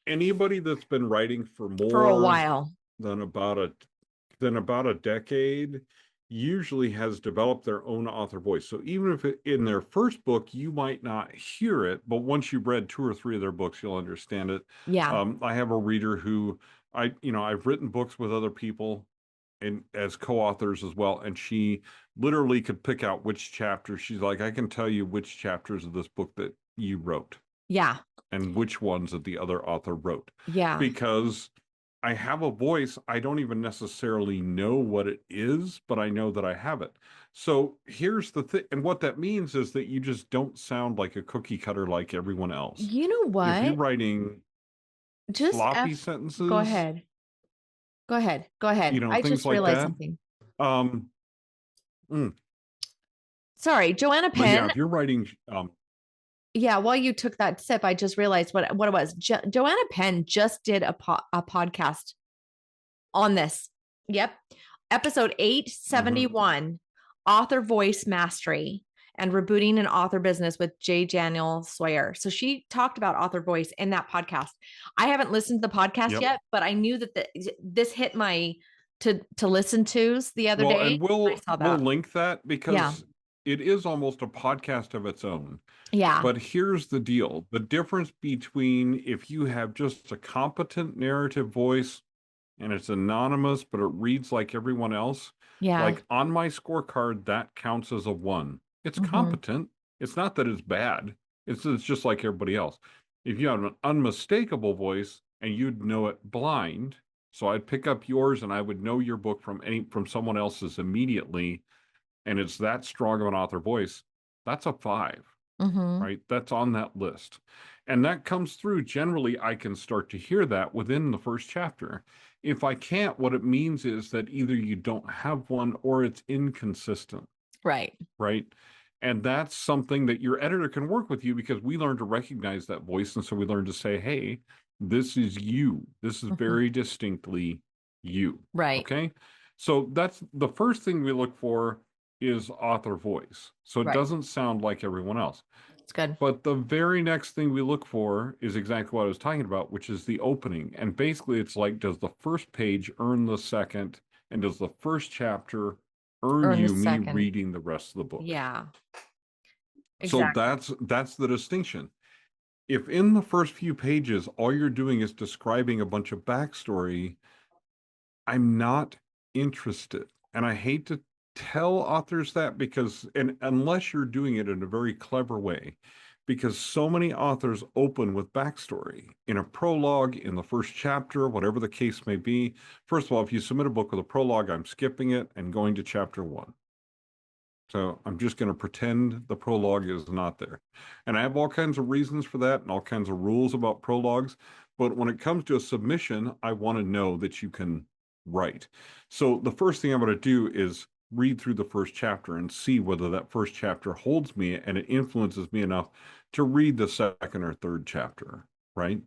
Speaker 2: Anybody that's been writing for
Speaker 1: a while
Speaker 2: than about a decade usually has developed their own author voice. So even if in their first book you might not hear it, but once you've read 2 or 3 of their books, you'll understand it. I have a reader who I've written books with other people and as co-authors as well, and she literally could pick out which chapter. She's like, I can tell you which chapters of this book that you wrote. And which ones that the other author wrote. Because I have a voice. I don't even necessarily know what it is, but I know that I have it. So here's the thing. And what that means is that you just don't sound like a cookie cutter like everyone else.
Speaker 1: You know what?
Speaker 2: If you're writing sloppy sentences.
Speaker 1: Go ahead. I just realized something. Sorry, Joanna Penn.
Speaker 2: If you're writing...
Speaker 1: while you took that sip, I just realized what it was. Joanna Penn just did a podcast on this. Episode 871, Author Voice Mastery and Rebooting an Author Business with J. Daniel Sawyer. So she talked about author voice in that podcast. I haven't listened to the podcast yet, but I knew that this hit my to listen to's the other day.
Speaker 2: And we'll link that because it is almost a podcast of its own. But here's the deal. The difference between if you have just a competent narrative voice and it's anonymous, but it reads like everyone else. Like on my scorecard, that counts as a 1. It's competent. It's not that it's bad. It's just like everybody else. If you have an unmistakable voice and you'd know it blind, so I'd pick up yours and I would know your book from someone else's immediately, and it's that strong of an author voice, that's a 5, right? That's on that list. And that comes through. Generally, I can start to hear that within the first chapter. If I can't, what it means is that either you don't have one or it's inconsistent. Right. And that's something that your editor can work with you, because we learn to recognize that voice. And so we learn to say, hey, this is you. This is very distinctly you. Right. Okay. So that's the first thing we look for is author voice. So it doesn't sound like everyone else. It's good. But the very next thing we look for is exactly what I was talking about, which is the opening. And basically it's like, does the first page earn the second? And does the first chapter earn you me reading the rest of the book? Exactly. So that's the distinction. If in the first few pages all you're doing is describing a bunch of backstory, I'm not interested. And I hate to tell authors that, because unless you're doing it in a very clever way, because so many authors open with backstory in a prologue, in the first chapter, whatever the case may be. First of all, if you submit a book with a prologue, I'm skipping it and going to chapter 1. So I'm just going to pretend the prologue is not there. And I have all kinds of reasons for that and all kinds of rules about prologues. But when it comes to a submission, I want to know that you can write. So the first thing I'm going to do is read through the first chapter and see whether that first chapter holds me and it influences me enough to read the second or third chapter, right?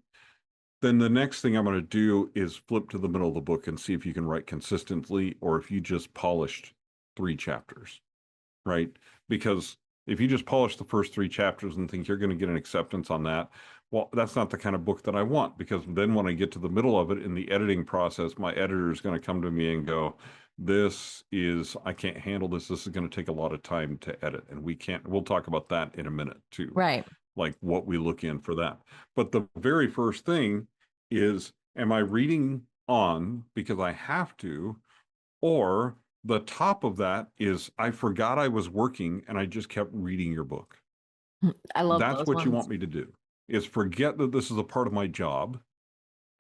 Speaker 2: Then the next thing I'm going to do is flip to the middle of the book and see if you can write consistently, or if you just polished 3 chapters, right? Because if you just polish the first 3 chapters and think you're going to get an acceptance on that, well, that's not the kind of book that I want, because then when I get to the middle of it in the editing process, my editor is going to come to me and go, I can't handle this. This is going to take a lot of time to edit. And we'll talk about that in a minute too. Right. Like what we look in for that. But the very first thing is, am I reading on because I have to, or the top of that is I forgot I was working and I just kept reading your book.
Speaker 1: I love
Speaker 2: That's
Speaker 1: those
Speaker 2: what you
Speaker 1: ones.
Speaker 2: want me to do, is forget that this is a part of my job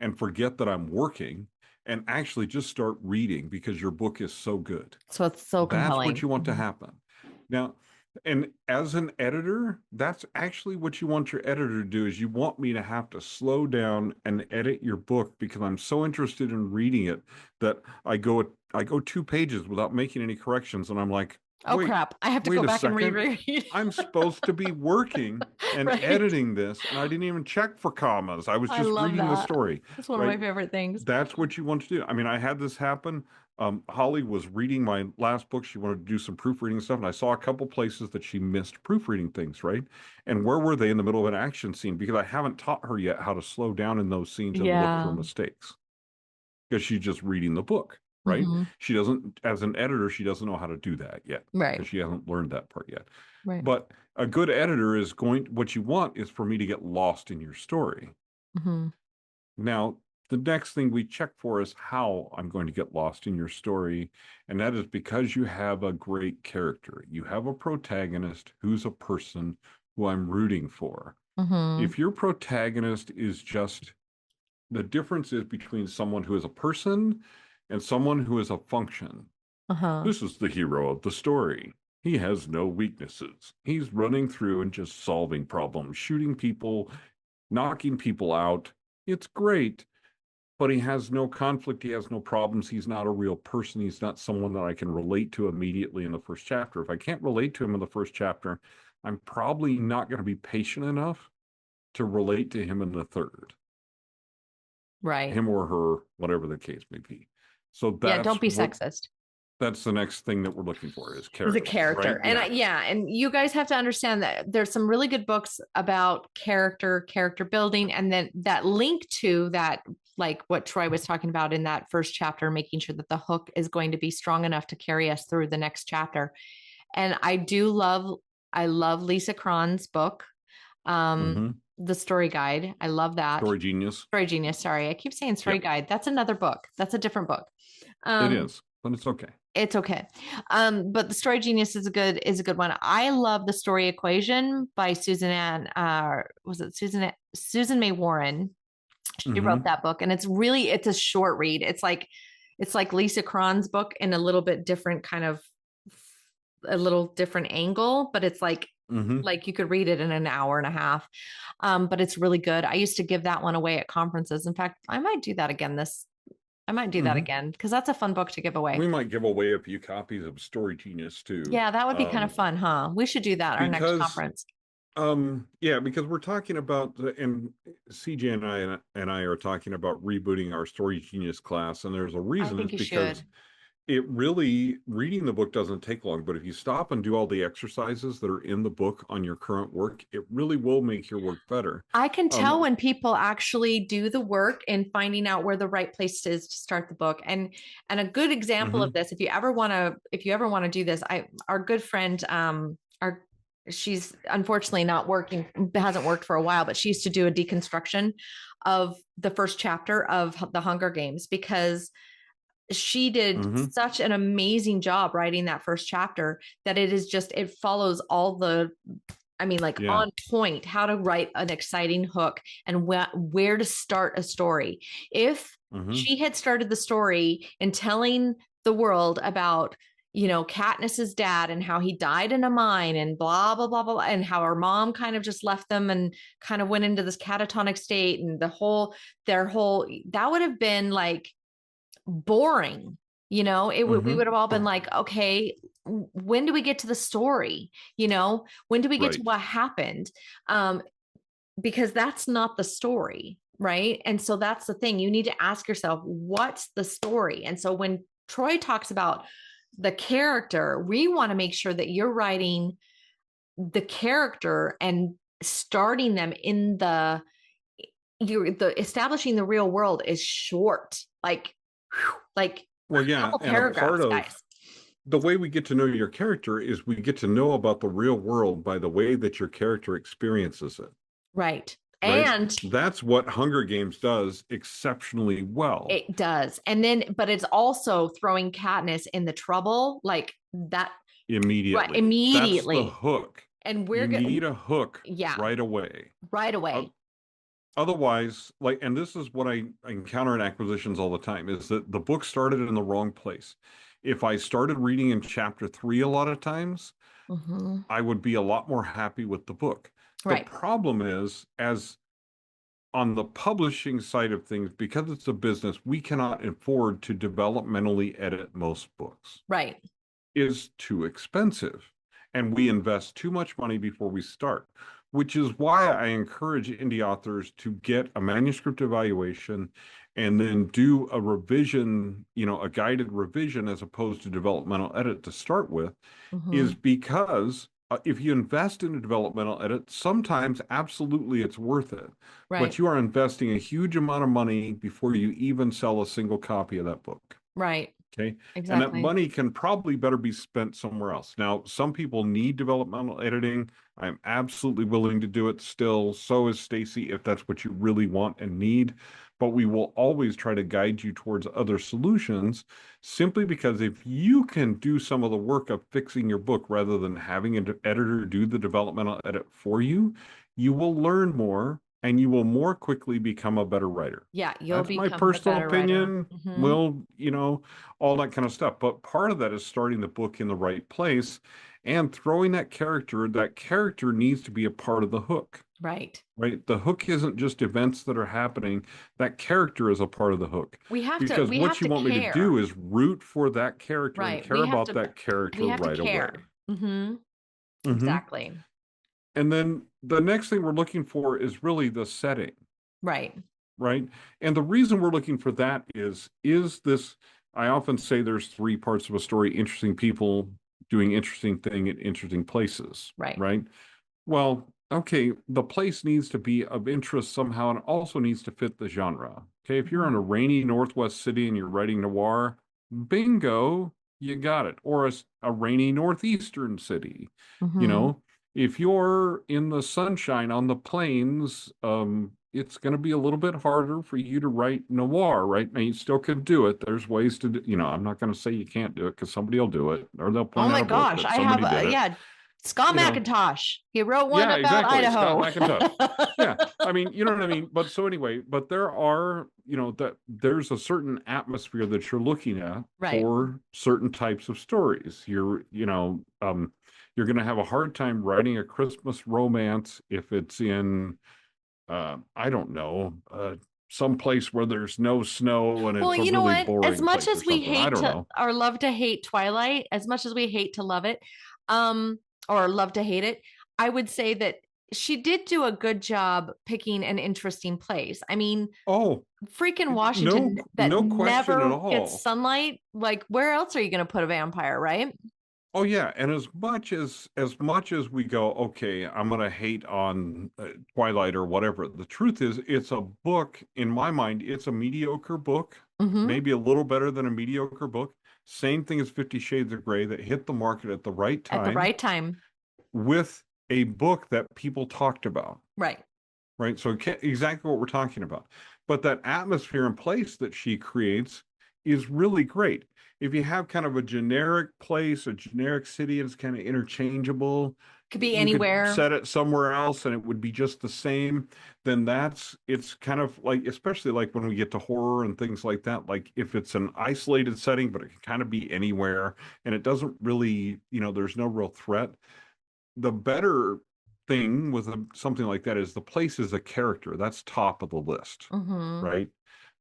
Speaker 2: and forget that I'm working and actually just start reading because your book is so good.
Speaker 1: So it's so
Speaker 2: That's what
Speaker 1: compelling.
Speaker 2: you want to happen. Now, and as an editor, that's actually what you want your editor to do, is you want me to have to slow down and edit your book because I'm so interested in reading it that I go 2 pages without making any corrections. And I'm like,
Speaker 1: Oh
Speaker 2: wait,
Speaker 1: crap. I have to go
Speaker 2: wait a
Speaker 1: back and
Speaker 2: second.
Speaker 1: reread.
Speaker 2: I'm supposed to be working and
Speaker 1: Right.
Speaker 2: editing this, and I didn't even check for commas. I was
Speaker 1: I
Speaker 2: just
Speaker 1: love
Speaker 2: reading the
Speaker 1: that.
Speaker 2: story,
Speaker 1: It's one of my
Speaker 2: right?
Speaker 1: favorite things.
Speaker 2: That's what you want to do. I mean, I had this happen. Holly was reading my last book. She wanted to do some proofreading stuff, and I saw a couple places that she missed proofreading things, right? And where were they? In the middle of an action scene, because I haven't taught her yet how to slow down in those scenes and look for
Speaker 1: Yeah.
Speaker 2: mistakes, because she's just reading the book, right?
Speaker 1: Hmm.
Speaker 2: She doesn't, as an editor, she doesn't know how to do that yet
Speaker 1: Right.
Speaker 2: because she hasn't learned that part yet.
Speaker 1: Right.
Speaker 2: But a good editor is what you want is for me to get lost in your story.
Speaker 1: Hmm.
Speaker 2: Now, the next thing we check for is how I'm going to get lost in your story. And that is because you have a great character. You have a protagonist who's a person who I'm rooting for.
Speaker 1: Hmm.
Speaker 2: If your protagonist is just, the difference is between someone who is a person and someone who is a function.
Speaker 1: Uh-huh.
Speaker 2: This is the hero of the story. He has no weaknesses. He's running through and just solving problems, shooting people, knocking people out. It's great, but he has no conflict. He has no problems. He's not a real person. He's not someone that I can relate to immediately in the first chapter. If I can't relate to him in the first chapter, I'm probably not going to be patient enough to relate to him in the third,
Speaker 1: Right.
Speaker 2: him or her, whatever the case may be. So
Speaker 1: Yeah, don't be sexist.
Speaker 2: that's the next thing that we're looking for is
Speaker 1: The
Speaker 2: character, right?
Speaker 1: character. And
Speaker 2: Yeah.
Speaker 1: yeah, and you guys have to understand that there's some really good books about character building, and then that link to that, like what Troy was talking about in that first chapter, making sure that the hook is going to be strong enough to carry us through the next chapter. And I love Lisa Cron's book,
Speaker 2: Mm-hmm.
Speaker 1: The Story Guide. I love that.
Speaker 2: Story Genius.
Speaker 1: Story Genius. Sorry, I keep saying Story
Speaker 2: Yep.
Speaker 1: Guide. That's another book. That's a different book.
Speaker 2: It is, but it's okay.
Speaker 1: It's okay. But the Story Genius is a good one. I love The Story Equation by was it Susan May Warren. She
Speaker 2: Mm-hmm.
Speaker 1: wrote that book, and it's a short read. It's like Lisa Cron's book in a little bit different kind of, a little different angle, but it's like
Speaker 2: Mm-hmm.
Speaker 1: like you could read it in an hour and a half. But it's really good. I used to give that one away at conferences. In fact, I might do that again because that's a fun book to give away.
Speaker 2: We might give away a few copies of Story Genius too.
Speaker 1: Yeah, that would be kind of fun, huh? We should do that our next
Speaker 2: Because
Speaker 1: conference.
Speaker 2: yeah, because we're talking about and CJ and I are talking about rebooting our Story Genius class, and there's a
Speaker 1: I
Speaker 2: reason.
Speaker 1: think
Speaker 2: It's
Speaker 1: you
Speaker 2: because
Speaker 1: should.
Speaker 2: it really, reading the book doesn't take long, but if you stop and do all the exercises that are in the book on your current work, it really will make your work better.
Speaker 1: I can tell
Speaker 2: Um,
Speaker 1: when people actually do the work in finding out where the right place is to start the book. And a good example of
Speaker 2: mhm,
Speaker 1: this, if you ever want to do this, our good friend, our she's unfortunately not working, hasn't worked for a while, but she used to do a deconstruction of the first chapter of the Hunger Games, because she did
Speaker 2: mhm,
Speaker 1: such an amazing job writing that first chapter that it follows all the, I mean, like
Speaker 2: yeah,
Speaker 1: on point, how to write an exciting hook and where to start a story. If
Speaker 2: mhm,
Speaker 1: she had started the story in telling the world about, Katniss's dad and how he died in a mine and blah, blah, blah, blah, and how her mom kind of just left them and kind of went into this catatonic state, and that would have been like boring. We
Speaker 2: mhm,
Speaker 1: would have all been like, okay, when do we get to the story? When do we get to
Speaker 2: right,
Speaker 1: what happened? Because that's not the story, right? And so that's the thing. You need to ask yourself, what's the story? And so when Troy talks about the character, we want to make sure that you're writing the character and starting them in the establishing the real world is short, like
Speaker 2: well,
Speaker 1: a
Speaker 2: yeah,
Speaker 1: couple
Speaker 2: and a part
Speaker 1: paragraphs,
Speaker 2: of
Speaker 1: guys.
Speaker 2: the way we get to know your character is we get to know about the real world by the way that your character experiences it.
Speaker 1: Right.
Speaker 2: right?
Speaker 1: And
Speaker 2: That's what Hunger Games does exceptionally well.
Speaker 1: it does. And then, but it's also throwing Katniss in the trouble like that. Right,
Speaker 2: Immediately. That's the
Speaker 1: immediately.
Speaker 2: hook.
Speaker 1: And
Speaker 2: You need a hook
Speaker 1: yeah,
Speaker 2: right away.
Speaker 1: right away.
Speaker 2: Otherwise, like, and this is what I encounter in acquisitions all the time, is that the book started in the wrong place. If I started reading in chapter 3 a lot of times,
Speaker 1: Mm-hmm.
Speaker 2: I would be a lot more happy with the book. The
Speaker 1: Right.
Speaker 2: problem is, as on the publishing side of things, because it's a business, we cannot afford to developmentally edit most books.
Speaker 1: Right.
Speaker 2: Is too expensive. And we invest too much money before we start, which is why I encourage indie authors to get a manuscript evaluation and then do a revision, a guided revision as opposed to developmental edit to start with,
Speaker 1: Mm-hmm.
Speaker 2: is because if you invest in a developmental edit, sometimes absolutely it's worth it.
Speaker 1: Right.
Speaker 2: But you are investing a huge amount of money before you even sell a single copy of that book.
Speaker 1: Right.
Speaker 2: Okay. And that
Speaker 1: Exactly.
Speaker 2: money can probably better be spent somewhere else. Now, some people need developmental editing. I'm absolutely willing to do it still. So is Stacey, if that's what you really want and need. But we will always try to guide you towards other solutions, simply because if you can do some of the work of fixing your book rather than having an editor do the developmental edit for you, you will learn more and you will more quickly become a better writer.
Speaker 1: Yeah, you'll
Speaker 2: That's my
Speaker 1: become a
Speaker 2: personal
Speaker 1: better writer.
Speaker 2: opinion.
Speaker 1: Mm-hmm.
Speaker 2: Well, all that kind of stuff. But part of that is starting the book in the right place and throwing that character. That character needs to be a part of the hook,
Speaker 1: Right.
Speaker 2: right? The hook isn't just events that are happening. That character is a part of the hook.
Speaker 1: We have to
Speaker 2: Because
Speaker 1: we have
Speaker 2: what you
Speaker 1: to
Speaker 2: want me to
Speaker 1: care.
Speaker 2: do is root for that character and
Speaker 1: Right.
Speaker 2: care about that
Speaker 1: We
Speaker 2: character
Speaker 1: have to
Speaker 2: right away.
Speaker 1: care. Mm-hmm.
Speaker 2: Hmm.
Speaker 1: Exactly.
Speaker 2: And then the next thing we're looking for is really the setting.
Speaker 1: Right.
Speaker 2: Right? And the reason we're looking for that is this, I often say there's three parts of a story: interesting people doing interesting thing at interesting places,
Speaker 1: Right.
Speaker 2: right? Well, okay, the place needs to be of interest somehow and also needs to fit the genre. Okay, if you're in a rainy Northwest city and you're writing noir, bingo, you got it. Or a rainy Northeastern city, you
Speaker 1: Mm-hmm.
Speaker 2: know, if you're in the sunshine on the plains, it's going to be a little bit harder for you to write noir, right? Now, you still could do it. There's ways to do, I'm not going to say you can't do it because somebody will do it or they'll
Speaker 1: Oh
Speaker 2: point out
Speaker 1: my
Speaker 2: a book
Speaker 1: gosh.
Speaker 2: that
Speaker 1: I have
Speaker 2: somebody did it.
Speaker 1: yeah. Scott
Speaker 2: You know,
Speaker 1: McIntosh. He wrote one
Speaker 2: yeah,
Speaker 1: about
Speaker 2: exactly. Scott
Speaker 1: Idaho.
Speaker 2: McIntosh. Yeah. I mean, you know what I mean? But so anyway, but there are, that there's a certain atmosphere that you're looking at
Speaker 1: Right.
Speaker 2: for certain types of stories. You're going to have a hard time writing a Christmas romance if it's in, I don't know, some place where there's no snow and
Speaker 1: Well,
Speaker 2: it's a
Speaker 1: you know
Speaker 2: really
Speaker 1: what? As
Speaker 2: boring
Speaker 1: much
Speaker 2: place or
Speaker 1: as we
Speaker 2: something. I
Speaker 1: hate
Speaker 2: don't
Speaker 1: to
Speaker 2: know.
Speaker 1: or love to hate Twilight, as much as we hate to love it, um, or love to hate it, I would say that she did do a good job picking an interesting place. I mean,
Speaker 2: Oh,
Speaker 1: freaking
Speaker 2: no,
Speaker 1: Washington that
Speaker 2: no question at
Speaker 1: never gets
Speaker 2: all.
Speaker 1: sunlight. Like, where else are you going to put a vampire, right?
Speaker 2: Oh yeah, and as much as we go, okay, I'm gonna hate on Twilight or whatever. The truth is, it's a book. In my mind, it's a mediocre book,
Speaker 1: Mm-hmm.
Speaker 2: maybe a little better than a mediocre book. Same thing as 50 Shades of Grey, that hit the market at the right
Speaker 1: At the
Speaker 2: time
Speaker 1: right time.
Speaker 2: with a book that people talked about.
Speaker 1: Right.
Speaker 2: Right, so exactly what we're talking about. But that atmosphere and place that she creates is really great. If you have kind of a generic place, a generic city, and it's kind of interchangeable,
Speaker 1: Could be
Speaker 2: you could
Speaker 1: anywhere.
Speaker 2: set it somewhere else and it would be just the same. Then it's kind of like, especially like when we get to horror and things like that, like if it's an isolated setting, but it can kind of be anywhere and it doesn't really, there's no real threat. The better thing with something like that is the place is a character. That's top of the list,
Speaker 1: Mm-hmm.
Speaker 2: right?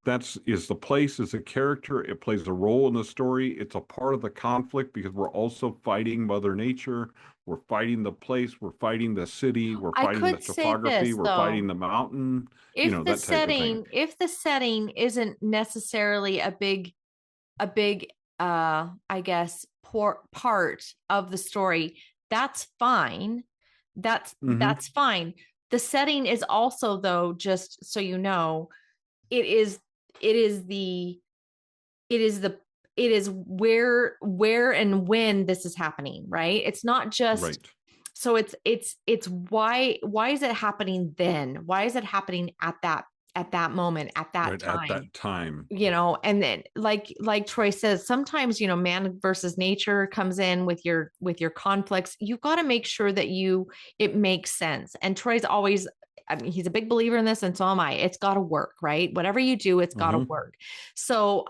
Speaker 2: The place is a character. It plays a role in the story. It's a part of the conflict because we're also fighting Mother Nature. We're fighting the place. We're fighting the city. We're
Speaker 1: I
Speaker 2: fighting the
Speaker 1: could say
Speaker 2: topography.
Speaker 1: this
Speaker 2: We're fighting
Speaker 1: though.
Speaker 2: the mountain,
Speaker 1: If the
Speaker 2: that type of thing.
Speaker 1: setting isn't necessarily a big I guess part of the story, that's fine.
Speaker 2: Hmm.
Speaker 1: That's fine. The setting is also, though, just so you know, it is it is the it is the it is where and when this is happening, right? It's not just
Speaker 2: Right.
Speaker 1: So it's why is it happening then? Why is it happening at that moment, at that
Speaker 2: Right at
Speaker 1: time?
Speaker 2: that time.
Speaker 1: And then like Troy says, sometimes, man versus nature comes in with your conflicts. You've got to make sure that it makes sense. And Troy's always, I mean, he's a big believer in this, and so am I. It's got to work, right? Whatever you do, it's got to work. So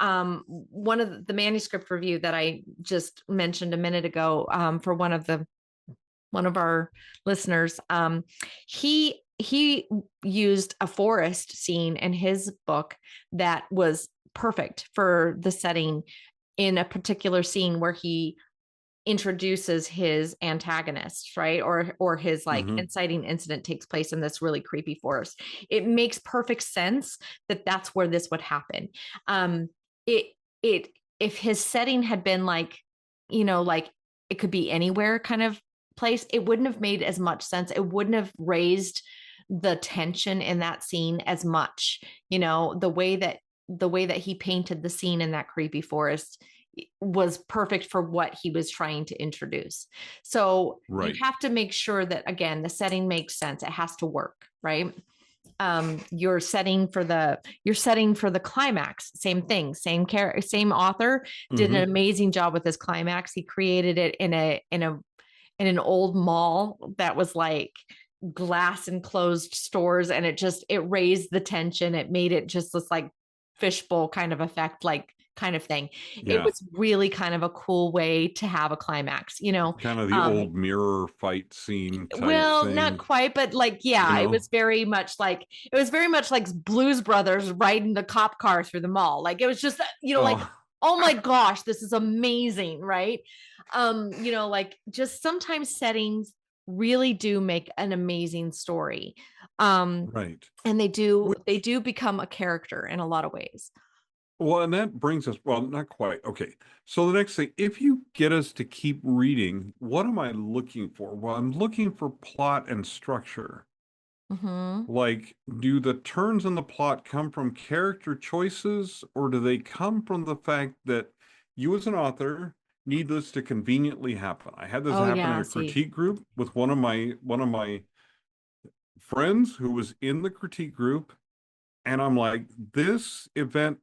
Speaker 1: one of the manuscript review that I just mentioned a minute ago, for one of our listeners, he used a forest scene in his book that was perfect for the setting, in a particular scene where he introduces his antagonist, right? Or his like inciting incident takes place in this really creepy forest. It makes perfect sense that that's where this would happen. It it If his setting had been like, like it could be anywhere kind of place, it wouldn't have made as much sense. It wouldn't have raised the tension in that scene as much. The way that he painted the scene in that creepy forest was perfect for what he was trying to introduce. So you have to make sure that, again, the setting makes sense. It has to work, right? You're setting for the climax. Same thing. Same author did an amazing job with this climax. He created it in an old mall that was like glass enclosed stores, and it raised the tension. It made it just this like fishbowl kind of effect, like kind of thing. It was really kind of a cool way to have a climax,
Speaker 2: kind of the old mirror fight scene type
Speaker 1: well,
Speaker 2: thing.
Speaker 1: not quite, but like, yeah, it was very much like Blues Brothers riding the cop car through the mall. Like it was just, like, oh my gosh, this is amazing, right? Like just sometimes settings really do make an amazing story.
Speaker 2: Right.
Speaker 1: And they do become a character in a lot of ways.
Speaker 2: Well, and that brings us, well, not quite. Okay. So the next thing, if you get us to keep reading, what am I looking for? Well, I'm looking for plot and structure. Like, do the turns in the plot come from character choices, or do they come from the fact that you as an author need this to conveniently happen? I had this happen in a critique group with one of my friends who was in the critique group, and I'm like, this event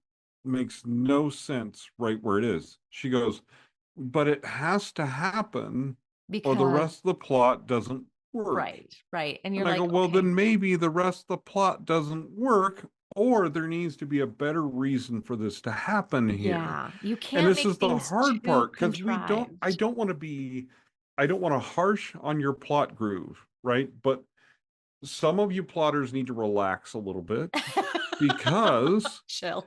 Speaker 2: makes no sense right where it is. She goes, but it has to happen or the rest of the plot doesn't work.
Speaker 1: Right. And you're
Speaker 2: I
Speaker 1: like,
Speaker 2: go, well,
Speaker 1: okay,
Speaker 2: then maybe the rest of the plot doesn't work, or there needs to be a better reason for this to happen here.
Speaker 1: Yeah, you
Speaker 2: And
Speaker 1: can't
Speaker 2: this
Speaker 1: make
Speaker 2: is the
Speaker 1: things
Speaker 2: hard
Speaker 1: too
Speaker 2: part, because
Speaker 1: contrived.
Speaker 2: I don't want to harsh on your plot groove, right? But some of you plotters need to relax a little bit, because
Speaker 1: Chill.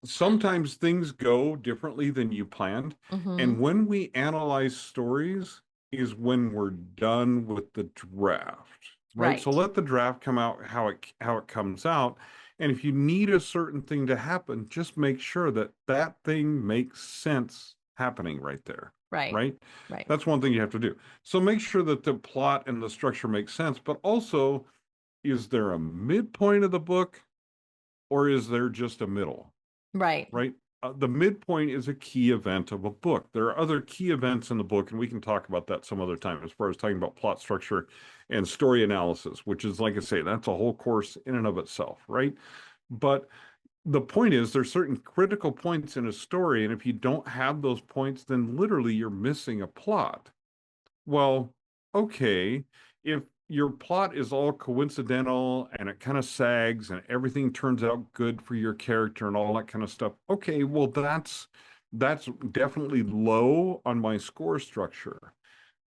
Speaker 2: sometimes things go differently than you planned. And when we analyze stories is when we're done with the draft, right? So let the draft come out how it comes out. And if you need a certain thing to happen, just make sure that that thing makes sense happening right there. Right? That's one thing you have to do. So make sure that the plot and the structure makes sense, but also, is there a midpoint of the book, or is there just a middle?
Speaker 1: Right.
Speaker 2: The midpoint is a key event of a book. There are other key events in the book, and we can talk about that some other time as far as talking about plot structure and story analysis, which is, like I say, that's a whole course in and of itself, right? But the point is, there's certain critical points in a story, and if you don't have those points, then literally you're missing a plot. Well, okay, if your plot is all coincidental and it kind of sags and everything turns out good for your character and all that kind of stuff, okay, well, that's definitely low on my score structure.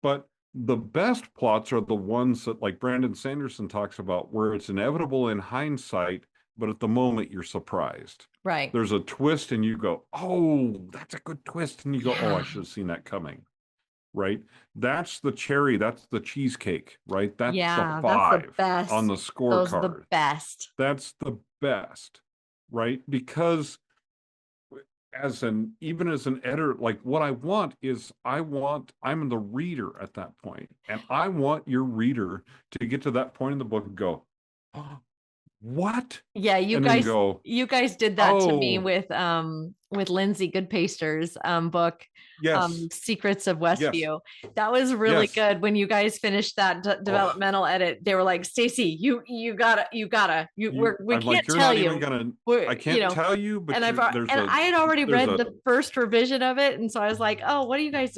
Speaker 2: But the best plots are the ones that, like Brandon Sanderson talks about, where it's inevitable in hindsight, but at the moment you're surprised.
Speaker 1: Right.
Speaker 2: There's a twist and you go, oh, that's a good twist. And you go, oh, I should have seen that coming. Right? That's the cherry. That's the cheesecake, right? That's the 5 on the scorecard.
Speaker 1: Those are the best.
Speaker 2: That's the best, right? Because even as an editor, like what I want is I'm the reader at that point, and I want your reader to get to that point in the book and go, oh, what?
Speaker 1: Yeah, you guys did that to me with with Lindsay Goodpaster's book,
Speaker 2: Yes.
Speaker 1: Secrets of
Speaker 2: Yes.
Speaker 1: Westview. That was really
Speaker 2: Yes.
Speaker 1: good. When you guys finished that
Speaker 2: Oh,
Speaker 1: developmental edit, they were like, Stacey, you gotta, we
Speaker 2: I'm like,
Speaker 1: can't
Speaker 2: you're
Speaker 1: tell
Speaker 2: not even
Speaker 1: you.
Speaker 2: gonna,
Speaker 1: We're,
Speaker 2: I can't tell you, but
Speaker 1: and
Speaker 2: there's
Speaker 1: I had already
Speaker 2: there's
Speaker 1: read
Speaker 2: a,
Speaker 1: the first revision of it, and so I was like, oh, what do you guys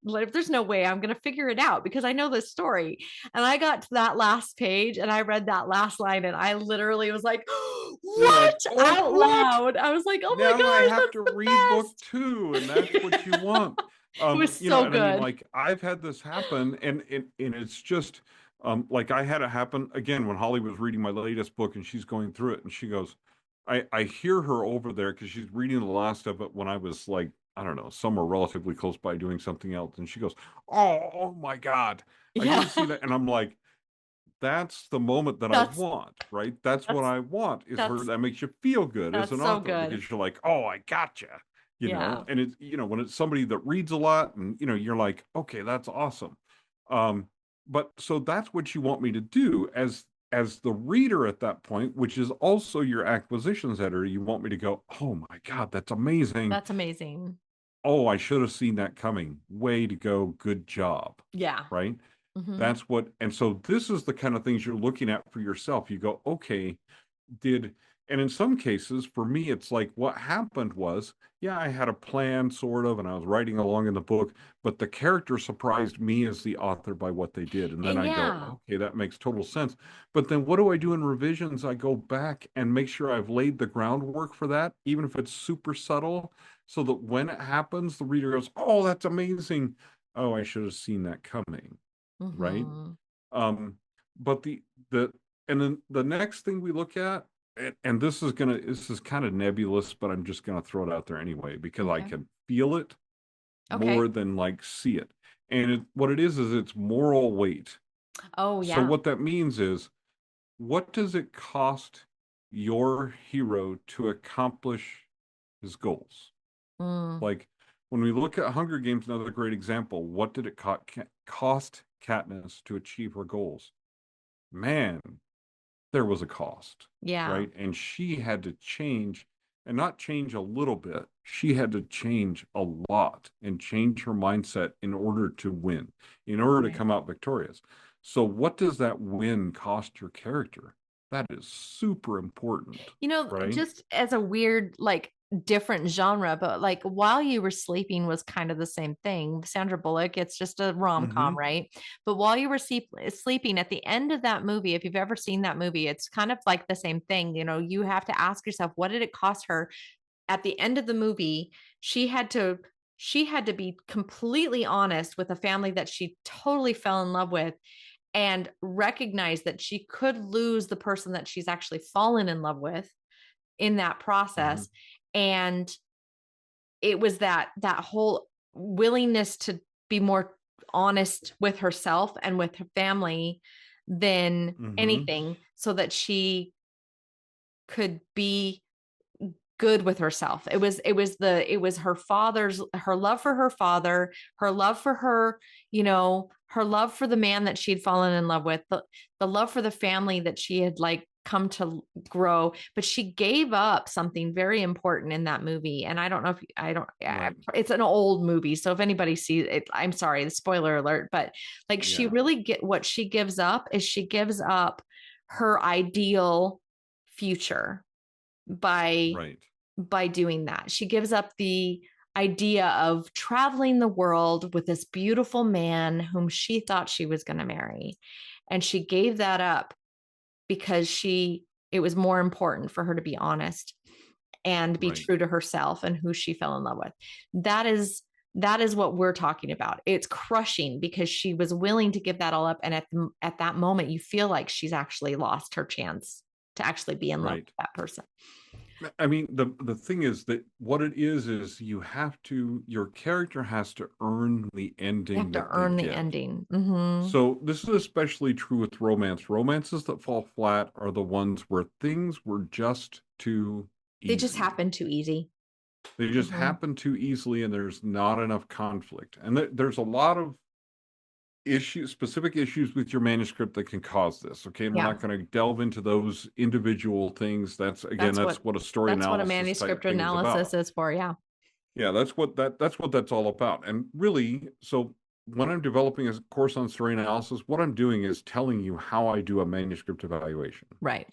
Speaker 1: like? There's no way I'm gonna figure it out because I know this story. And I got to that last page and I read that last line and I literally was like,
Speaker 2: you're like,
Speaker 1: what,
Speaker 2: oh,
Speaker 1: out
Speaker 2: what?
Speaker 1: loud? I was like, oh my
Speaker 2: Now I
Speaker 1: gosh,
Speaker 2: have
Speaker 1: that's
Speaker 2: to
Speaker 1: the
Speaker 2: read book
Speaker 1: best.
Speaker 2: 2, and that's what you want.
Speaker 1: It was
Speaker 2: You know,
Speaker 1: so
Speaker 2: and I mean,
Speaker 1: good.
Speaker 2: like, I've had this happen, and it's just, like, I had it happen again when Holly was reading my latest book, and she's going through it, and she goes, I hear her over there because she's reading the last of it when I was like, I don't know, somewhere relatively close by doing something else, and she goes, oh my God, I should
Speaker 1: Yeah.
Speaker 2: have seen that, and I'm like, that's the moment that I
Speaker 1: that's
Speaker 2: want, right? That's what
Speaker 1: that's
Speaker 2: I want, is her
Speaker 1: that's
Speaker 2: that makes you feel good as
Speaker 1: that's
Speaker 2: an
Speaker 1: so
Speaker 2: author
Speaker 1: good.
Speaker 2: because you're like, oh, I gotcha, you know.
Speaker 1: Yeah.
Speaker 2: And it's, you know, when it's somebody that reads a lot and, you know, you're like, okay, that's awesome. Um, but so that's what you want me to do as the reader at that point, which is also your acquisitions editor. You want me to go, oh my God, that's amazing.
Speaker 1: That's amazing.
Speaker 2: Oh, I should have seen that coming. Way to go. Good job.
Speaker 1: Yeah.
Speaker 2: Right.
Speaker 1: Mm-hmm.
Speaker 2: That's what, and so this is the kind of things you're looking at for yourself. You go, okay, did, and in some cases, for me, it's like what happened was, yeah, I had a plan sort of, and I was writing along in the book, but the character surprised me as the author by what they did. And then I go,
Speaker 1: Yeah.
Speaker 2: okay, that makes total sense. But then what do I do in revisions? I go back and make sure I've laid the groundwork for that, even if it's super subtle, so that when it happens, the reader goes, oh, that's amazing. Oh, I should have seen that coming, right?
Speaker 1: Mm-hmm.
Speaker 2: Um, but the and then the next thing we look at, and this is kind of nebulous, but I'm just gonna throw it out there anyway because I
Speaker 1: Okay.
Speaker 2: can feel it
Speaker 1: Okay.
Speaker 2: more than like see it. And what it is it's moral weight.
Speaker 1: Oh
Speaker 2: So
Speaker 1: yeah.
Speaker 2: what that means is, what does it cost your hero to accomplish his goals?
Speaker 1: Mm.
Speaker 2: Like when we look at Hunger Games, another great example, what did it cost Katniss to achieve her goals? Man, there was a cost,
Speaker 1: Yeah.
Speaker 2: right? And she had to change, and not change a little bit. She had to change a lot and change her mindset in order to win, in order to
Speaker 1: Right.
Speaker 2: come out victorious. So, what does that win cost your character? That is super important, right?
Speaker 1: Just as a weird, like, different genre, but like While You Were Sleeping was kind of the same thing. Sandra Bullock, it's just a rom-com,
Speaker 2: Mm-hmm.
Speaker 1: right? But While You Were Sleeping, at the end of that movie, if you've ever seen that movie, it's kind of like the same thing. You have to ask yourself, what did it cost her at the end of the movie? She had to be completely honest with a family that she totally fell in love with, and recognize that she could lose the person that she's actually fallen in love with in that
Speaker 2: Mm-hmm.
Speaker 1: process. And it was that whole willingness to be more honest with herself and with her family than
Speaker 2: Mm-hmm.
Speaker 1: anything, so that she could be good with herself. It was her love for her father, her love for her love for the man that she'd fallen in love with, the love for the family that she had like come to grow. But she gave up something very important in that movie. And I don't know if I don't
Speaker 2: Right.
Speaker 1: it's an old movie, so if anybody sees it, I'm sorry, the spoiler alert, but like she
Speaker 2: Yeah.
Speaker 1: really get what she gives up is she gives up her ideal future by
Speaker 2: Right.
Speaker 1: doing that. She gives up the idea of traveling the world with this beautiful man whom she thought she was going to marry. And she gave that up because it was more important for her to be honest and be
Speaker 2: Right.
Speaker 1: true to herself and who she fell in love with. That is what we're talking about. It's crushing because she was willing to give that all up. And at that moment, you feel like she's actually lost her chance to actually be in love
Speaker 2: Right.
Speaker 1: with that person.
Speaker 2: I mean, the thing is that what it is your character has to earn the
Speaker 1: You have
Speaker 2: ending
Speaker 1: to
Speaker 2: that they
Speaker 1: earn the
Speaker 2: get.
Speaker 1: ending. Mm-hmm.
Speaker 2: So this is especially true with romance. Romances that fall flat are the ones where things were just too
Speaker 1: They just
Speaker 2: easy.
Speaker 1: happen too easy.
Speaker 2: They just
Speaker 1: Mm-hmm.
Speaker 2: happen too easily, and there's not enough conflict. And there's a lot of specific issues with your manuscript that can cause this. Okay. And we're
Speaker 1: Yeah.
Speaker 2: not going to delve into those individual things. That's what a story
Speaker 1: That's what a
Speaker 2: analysis type
Speaker 1: manuscript
Speaker 2: thing is
Speaker 1: analysis
Speaker 2: about.
Speaker 1: is for. Yeah.
Speaker 2: Yeah, that's what that's all about. And really, so when I'm developing a course on story analysis, what I'm doing is telling you how I do a manuscript evaluation
Speaker 1: Right.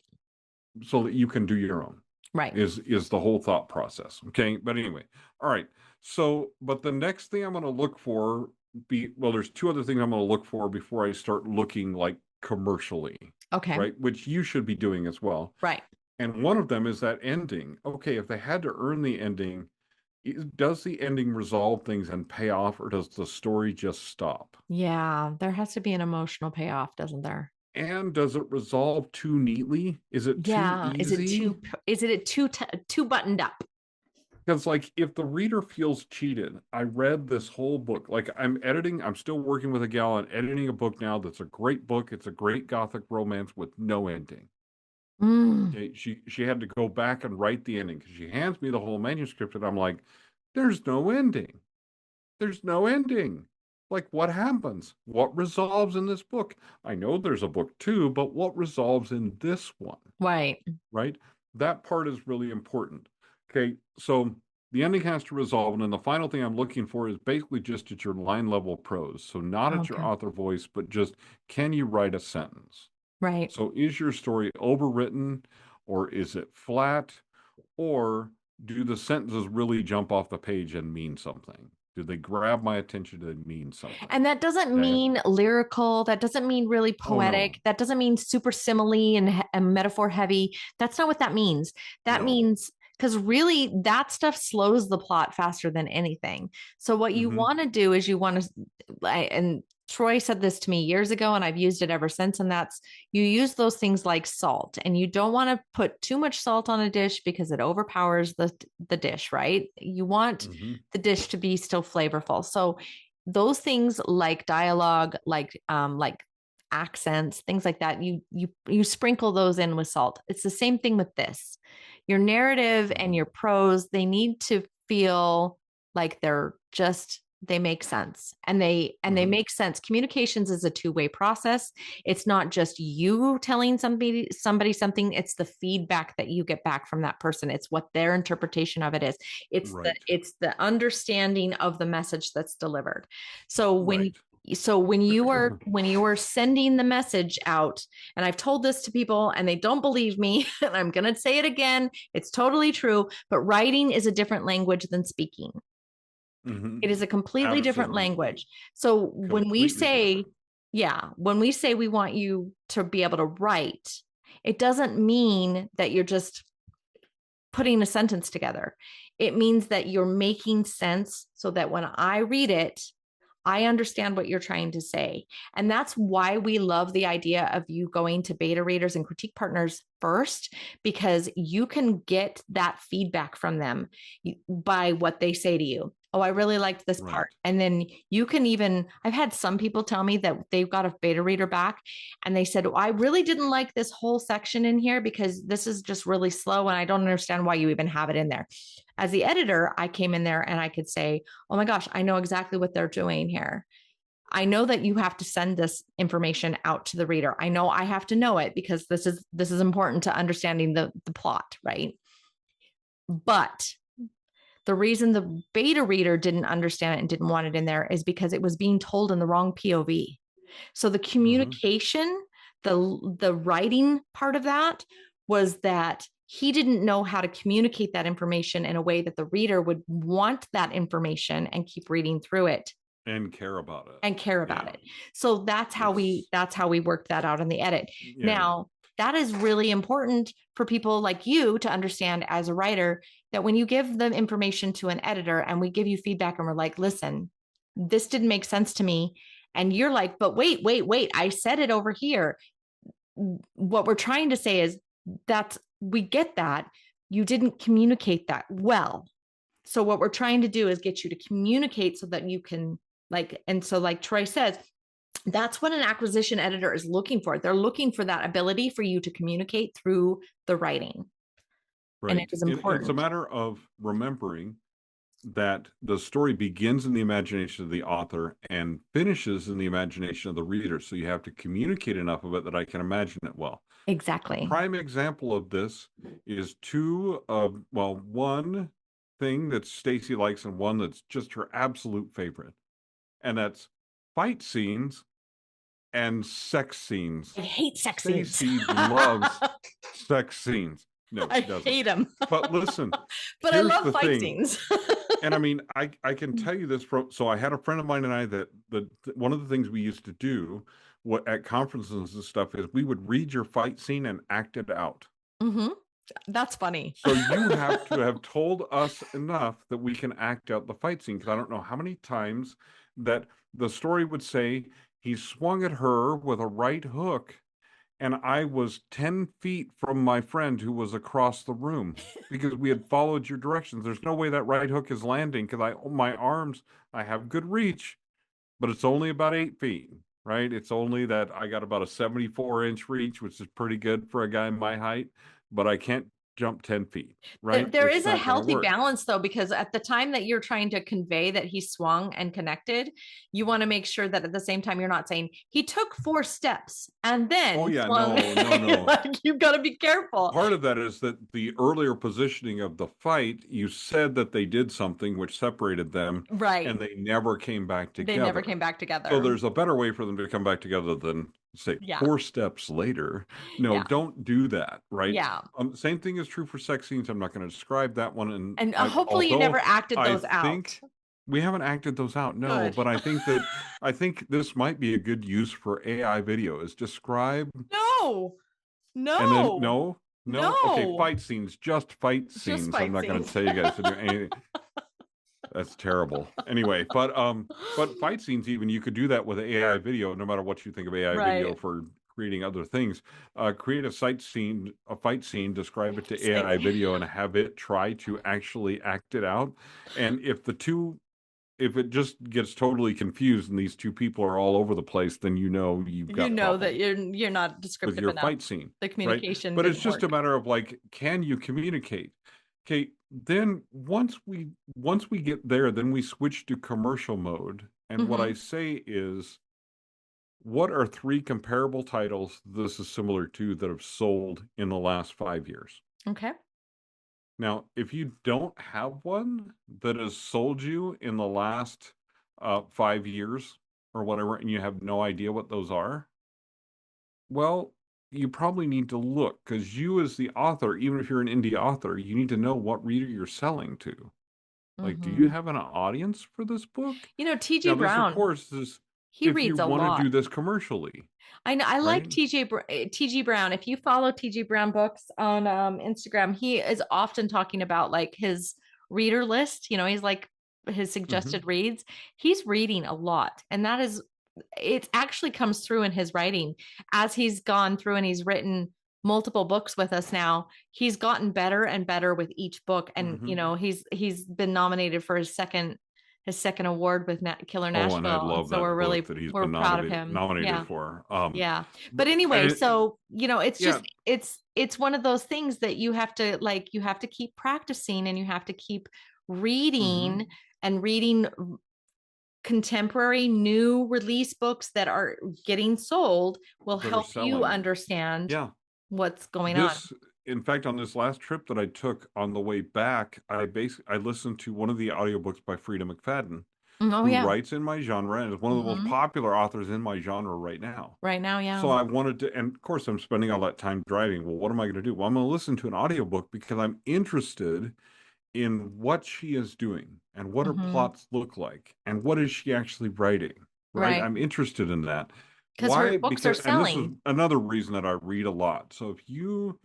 Speaker 2: so that you can do your own.
Speaker 1: Right.
Speaker 2: Is the whole thought process. Okay. But anyway, all right. So, but the next thing I'm going to look for there's two other things I'm going to look for before I start looking like commercially,
Speaker 1: Okay.
Speaker 2: right? Which you should be doing as well.
Speaker 1: Right.
Speaker 2: And one of them is that ending. Okay. If they had to earn the ending, does the ending resolve things and pay off, or does the story just stop?
Speaker 1: Yeah. There has to be an emotional payoff, doesn't there?
Speaker 2: And does it resolve too neatly? Is it too
Speaker 1: Yeah.
Speaker 2: easy?
Speaker 1: Is it too buttoned up?
Speaker 2: Because, like, if the reader feels cheated, I read this whole book. Like, I'm still working with a gal on editing a book now that's a great book. It's a great Gothic romance with no ending.
Speaker 1: Mm.
Speaker 2: Okay, she had to go back and write the ending because she hands me the whole manuscript, and I'm like, there's no ending. There's no ending. Like, what happens? What resolves in this book? I know there's a book two, but what resolves in this one?
Speaker 1: Right.
Speaker 2: Right? That part is really important. Okay, so the ending has to resolve, and then the final thing I'm looking for is basically just at your line level prose. So not at your
Speaker 1: Okay.
Speaker 2: author voice, but just, can you write a sentence?
Speaker 1: Right.
Speaker 2: So is your story overwritten, or is it flat, or do the sentences really jump off the page and mean something? Do they grab my attention to mean something?
Speaker 1: And that doesn't
Speaker 2: Okay.
Speaker 1: mean lyrical. That doesn't mean really
Speaker 2: Oh no.
Speaker 1: poetic. That doesn't mean super simile and metaphor heavy. That's not what that means. That
Speaker 2: No.
Speaker 1: means because really that stuff slows the plot faster than anything. So what you
Speaker 2: Mm-hmm.
Speaker 1: want to do is you want to, and Troy said this to me years ago, and I've used it ever since. And that's, you use those things like salt, and you don't want to put too much salt on a dish because it overpowers the dish, right? You want
Speaker 2: Mm-hmm.
Speaker 1: the dish to be still flavorful. So those things like dialogue, like accents, things like that, you sprinkle those in with salt. It's the same thing with this. Your narrative
Speaker 2: Mm-hmm.
Speaker 1: and your prose, they need to feel like they make sense, and they
Speaker 2: Mm-hmm.
Speaker 1: make sense. Communications is a two-way process. It's not just you telling somebody something, it's the feedback that you get back from that person. It's what their interpretation of it is.
Speaker 2: Right.
Speaker 1: It's the understanding of the message that's delivered. So
Speaker 2: Right.
Speaker 1: when you are sending the message out, and I've told this to people and they don't believe me, and I'm going to say it again, it's totally true, but writing is a different language than speaking.
Speaker 2: Mm-hmm.
Speaker 1: It is a completely different
Speaker 2: Absolutely.
Speaker 1: language. So when we
Speaker 2: Completely
Speaker 1: say,
Speaker 2: different.
Speaker 1: yeah, when we say we want you to be able to write, it doesn't mean that you're just putting a sentence together. It means that you're making sense so that when I read it, I understand what you're trying to say. And that's why we love the idea of you going to beta readers and critique partners first, because you can get that feedback from them by what they say to you. Oh, I really liked this
Speaker 2: Right.
Speaker 1: part. And then you can even, I've had some people tell me that they've got a beta reader back and they said, oh, I really didn't like this whole section in here because this is just really slow and I don't understand why you even have it in there. As the editor, I came in there and I could say, oh my gosh, I know exactly what they're doing here. I know that you have to send this information out to the reader. I know I have to know it because this is important to understanding the plot, right? But the reason the beta reader didn't understand it and didn't want it in there is because it was being told in the wrong POV. So the
Speaker 2: Mm-hmm.
Speaker 1: communication, the writing part of that was that he didn't know how to communicate that information in a way that the reader would want that information and keep reading through it
Speaker 2: And care about it.
Speaker 1: and care about
Speaker 2: Yeah.
Speaker 1: it. So that's how we worked that out in the edit.
Speaker 2: Yeah.
Speaker 1: Now, that is really important for people like you to understand as a writer, that when you give the information to an editor and we give you feedback and we're like, listen, this didn't make sense to me. And you're like, but wait, I said it over here. What we're trying to say is that we get that you didn't communicate that well. So what we're trying to do is get you to communicate so that you can like Troy says, that's what an acquisition editor is looking for. They're looking for that ability for you to communicate through the writing.
Speaker 2: Right.
Speaker 1: And it is
Speaker 2: It's a
Speaker 1: important.
Speaker 2: matter of remembering that the story begins in the imagination of the author and finishes in the imagination of the reader. So you have to communicate enough of it that I can imagine it well.
Speaker 1: Exactly.
Speaker 2: Prime example of this is one thing that Stacey likes and one that's just her absolute favorite. And that's fight scenes and sex scenes.
Speaker 1: I hate sex scenes.
Speaker 2: Stacey loves sex scenes. No,
Speaker 1: I
Speaker 2: she doesn't.
Speaker 1: hate them.
Speaker 2: But listen,
Speaker 1: but I
Speaker 2: here's
Speaker 1: love
Speaker 2: the
Speaker 1: fight
Speaker 2: thing.
Speaker 1: scenes.
Speaker 2: And I mean, I can tell you this so I had a friend of mine and I that one of the things we used to do at conferences and stuff is we would read your fight scene and act it out.
Speaker 1: Mm-hmm. That's funny.
Speaker 2: So you have to have told us enough that we can act out the fight scene, because I don't know how many times that the story would say he swung at her with a right hook and I was 10 feet from my friend who was across the room because we had followed your directions. There's no way that right hook is landing because my arms, I have good reach, but it's only about 8 feet, right? It's only that I got about a 74-inch reach, which is pretty good for a guy my height, but I can't jump 10 feet, right?
Speaker 1: There
Speaker 2: It's
Speaker 1: is a
Speaker 2: not gonna
Speaker 1: healthy
Speaker 2: work.
Speaker 1: balance though, because at the time that you're trying to convey that he swung and connected, you want to make sure that at the same time you're not saying he took 4 steps and then
Speaker 2: Oh yeah,
Speaker 1: swung.
Speaker 2: no.
Speaker 1: Like, you've got to be careful.
Speaker 2: Part of that is that the earlier positioning of the fight, you said that they did something which separated them,
Speaker 1: Right.
Speaker 2: and they never came back together.
Speaker 1: They never came back together.
Speaker 2: So there's a better way for them to come back together than say 4 steps later. No, don't do that, right?
Speaker 1: Yeah.
Speaker 2: Same thing is true for sex scenes. I'm not going to describe that one.
Speaker 1: And hopefully you never acted those out.
Speaker 2: We haven't acted those out, no.
Speaker 1: Good.
Speaker 2: But I think this might be a good use for AI video. Is describe.
Speaker 1: No.
Speaker 2: And then no. Okay, fight scenes, just fight scenes.
Speaker 1: Fight
Speaker 2: I'm not going to
Speaker 1: scenes.
Speaker 2: tell you guys to do anything. That's terrible. Anyway, but fight scenes, even you could do that with AI video. No matter what you think of AI video for creating other things, create a fight scene, describe it to AI video, and have it try to actually act it out. And if it just gets totally confused and these two people are all over the place, then you've got problems.
Speaker 1: That you're not descriptive
Speaker 2: with your
Speaker 1: enough.
Speaker 2: fight scene.
Speaker 1: The communication,
Speaker 2: right? But it's just a matter of like, can you communicate? Okay, then once we get there, then we switch to commercial mode. And what I say is, what are 3 comparable titles this is similar to that have sold in the last 5 years?
Speaker 1: Okay.
Speaker 2: Now, if you don't have one that has sold you in the last 5 years or whatever, and you have no idea what those are, well, you probably need to look, because you as the author, even if you're an indie author, you need to know what reader you're selling to. Like, do you have an audience for this book?
Speaker 1: TJ Brown,
Speaker 2: of course,
Speaker 1: he
Speaker 2: if
Speaker 1: reads
Speaker 2: you
Speaker 1: a
Speaker 2: want
Speaker 1: lot.
Speaker 2: to do this commercially.
Speaker 1: I know. I like TJ Brown. If you follow TJ Brown books on Instagram, he is often talking about like his reader list. He's like his suggested reads. He's reading a lot, and it actually comes through in his writing as he's gone through and he's written multiple books with us now. He's gotten better and better with each book, and he's been nominated for his second award with Killer Nashville.
Speaker 2: And I love
Speaker 1: so
Speaker 2: that
Speaker 1: we're really
Speaker 2: that he's
Speaker 1: we're
Speaker 2: been
Speaker 1: proud of him.
Speaker 2: Nominated for.
Speaker 1: But anyway, so it's just it's one of those things that you have to keep practicing, and you have to keep reading and reading contemporary new release books that are getting sold will help you understand what's going on.
Speaker 2: In fact, on this last trip that I took on the way back, I listened to one of the audiobooks by Frida McFadden, who writes in my genre and is one of the most popular authors in my genre right now. So I wanted to, and of course I'm spending all that time driving. Well, what am I going to do? Well, I'm going to listen to an audiobook because I'm interested in what she is doing and what her plots look like and what is she actually writing, right? I'm interested in that.
Speaker 1: Because her books are selling.
Speaker 2: And this is another reason that I read a lot. So if you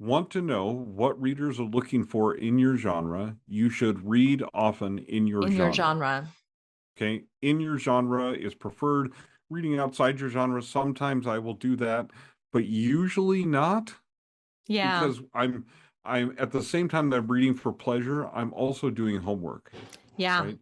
Speaker 2: want to know what readers are looking for in your genre, you should read often in your genre. Okay, in your genre is preferred. Reading outside your genre, sometimes I will do that, but usually not.
Speaker 1: Yeah.
Speaker 2: Because I'm at the same time that I'm reading for pleasure, I'm also doing homework.
Speaker 1: Yeah.
Speaker 2: Right?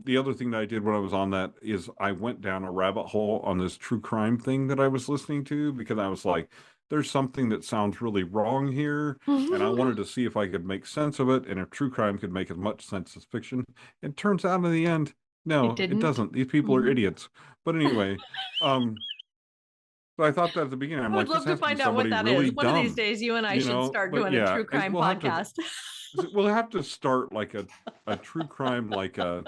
Speaker 2: The other thing that I did when I was on that is I went down a rabbit hole on this true crime thing that I was listening to, because I was like, there's something that sounds really wrong here, and I wanted to see if I could make sense of it, and if true crime could make as much sense as fiction. It turns out in the end,
Speaker 1: It
Speaker 2: no, it
Speaker 1: didn't.
Speaker 2: doesn't. These people are idiots. But anyway, so I thought that at the beginning. I'm
Speaker 1: I would
Speaker 2: like, this
Speaker 1: love to
Speaker 2: has to be
Speaker 1: find out what
Speaker 2: somebody
Speaker 1: that
Speaker 2: really
Speaker 1: is. One of these
Speaker 2: dumb,
Speaker 1: days, you and I
Speaker 2: you
Speaker 1: should
Speaker 2: know?
Speaker 1: start
Speaker 2: But
Speaker 1: doing a
Speaker 2: yeah,
Speaker 1: true crime podcast.
Speaker 2: we'll have to start like a true crime, like a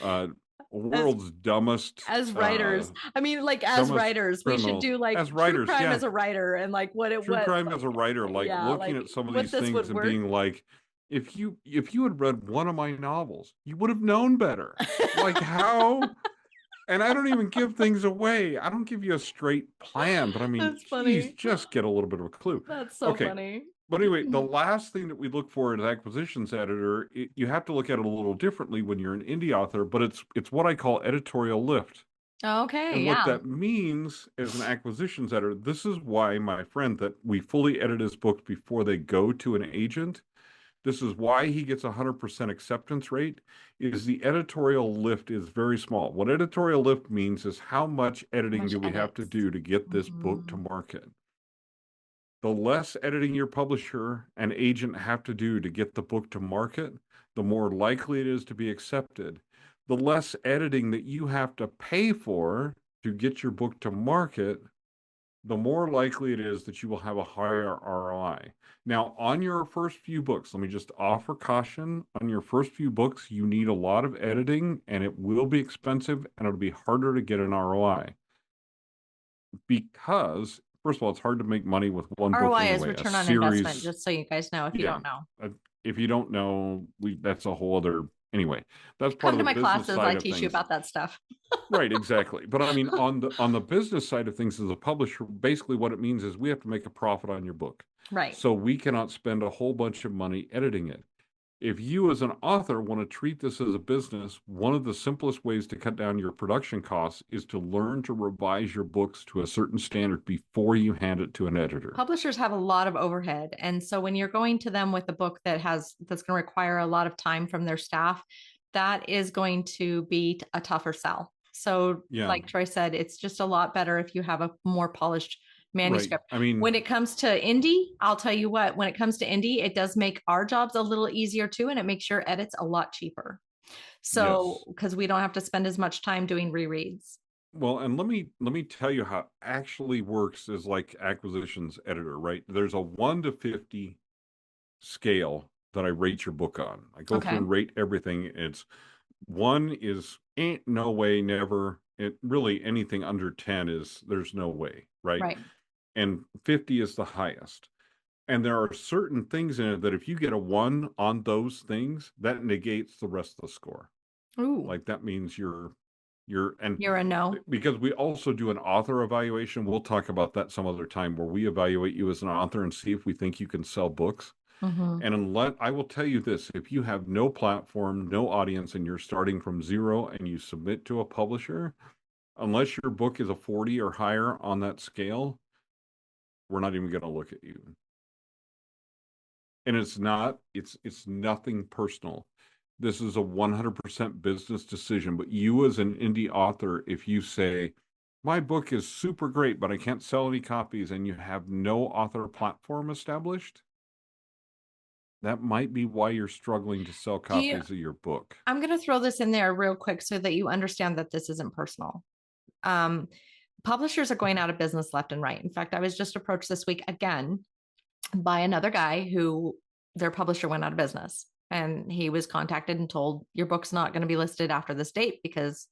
Speaker 1: as
Speaker 2: world's dumbest
Speaker 1: as writers, I mean, like as
Speaker 2: dumbest
Speaker 1: writers, we should
Speaker 2: criminals
Speaker 1: do like
Speaker 2: as
Speaker 1: true
Speaker 2: writers.
Speaker 1: crime
Speaker 2: Yeah,
Speaker 1: as a writer and like
Speaker 2: true crime as a writer, like
Speaker 1: yeah,
Speaker 2: looking
Speaker 1: like
Speaker 2: at some of
Speaker 1: what
Speaker 2: these
Speaker 1: this
Speaker 2: things
Speaker 1: would
Speaker 2: and
Speaker 1: work.
Speaker 2: being like, if you had read one of my novels, you would have known better. Like how? And I don't even give things away. I don't give you a straight plan, but I mean,
Speaker 1: That's
Speaker 2: geez,
Speaker 1: funny.
Speaker 2: just get a little bit of a clue.
Speaker 1: That's so
Speaker 2: Okay.
Speaker 1: funny.
Speaker 2: But anyway, the last thing that we look for as acquisitions editor, you have to look at it a little differently when you're an indie author, but it's what I call editorial lift.
Speaker 1: Okay,
Speaker 2: And what
Speaker 1: yeah.
Speaker 2: that means as an acquisitions editor, this is why my friend that we fully edit his books before they go to an agent. This is why he gets 100% acceptance rate, is the editorial lift is very small. What editorial lift means is how much editing
Speaker 1: Much
Speaker 2: do we have to
Speaker 1: edits.
Speaker 2: do to get this book to market? The less editing your publisher and agent have to do to get the book to market, the more likely it is to be accepted. The less editing that you have to pay for to get your book to market, the more likely it is that you will have a higher ROI. Now, on your first few books, let me just offer caution. On your first few books, you need a lot of editing, and it will be expensive, and it'll be harder to get an ROI. Because, first of all, it's hard to make money with one book
Speaker 1: ROI is
Speaker 2: anyway.
Speaker 1: return
Speaker 2: A
Speaker 1: on
Speaker 2: series,
Speaker 1: investment, just so you guys know if you
Speaker 2: yeah.
Speaker 1: don't know.
Speaker 2: If you don't know, that's a whole other, anyway, that's part
Speaker 1: Come
Speaker 2: of
Speaker 1: to
Speaker 2: the
Speaker 1: my
Speaker 2: business
Speaker 1: classes,
Speaker 2: side
Speaker 1: I
Speaker 2: of
Speaker 1: teach you
Speaker 2: things.
Speaker 1: about that stuff.
Speaker 2: Right, exactly. But I mean, on the business side of things as a publisher, basically what it means is we have to make a profit on your book.
Speaker 1: Right.
Speaker 2: So we cannot spend a whole bunch of money editing it. If you as an author want to treat this as a business, one of the simplest ways to cut down your production costs is to learn to revise your books to a certain standard before you hand it to an editor.
Speaker 1: Publishers have a lot of overhead. And so when you're going to them with a book that's going to require a lot of time from their staff, that is going to be a tougher sell. So like Troy said, it's just a lot better if you have a more polished manuscript.
Speaker 2: Right. I mean,
Speaker 1: when it comes to indie, I'll tell you what, when it comes to indie, it does make our jobs a little easier too. And it makes your edits a lot cheaper. So, because we don't have to spend as much time doing rereads.
Speaker 2: Well, and let me tell you how it actually works as like acquisitions editor, right? There's a 1 to 50 scale that I rate your book on. I go through and rate everything. It's 1 is ain't no way, never. It really anything under 10 is there's no way, right?
Speaker 1: Right.
Speaker 2: And 50 is the highest. And there are certain things in it that if you get a 1 on those things, that negates the rest of the score.
Speaker 1: Ooh.
Speaker 2: Like that means you're
Speaker 1: a no.
Speaker 2: Because we also do an author evaluation. We'll talk about that some other time where we evaluate you as an author and see if we think you can sell books. And unless I will tell you this, if you have no platform, no audience, and you're starting from zero and you submit to a publisher, unless your book is a 40 or higher on that scale, we're not even going to look at you. And it's nothing personal. This is a 100% business decision. But you as an indie author, if you say, my book is super great, but I can't sell any copies, and you have no author platform established, that might be why you're struggling to sell copies of your book.
Speaker 1: I'm going to throw this in there real quick so that you understand that this isn't personal. Publishers are going out of business left and right. In fact, I was just approached this week again by another guy who their publisher went out of business, and he was contacted and told, your book's not going to be listed after this date because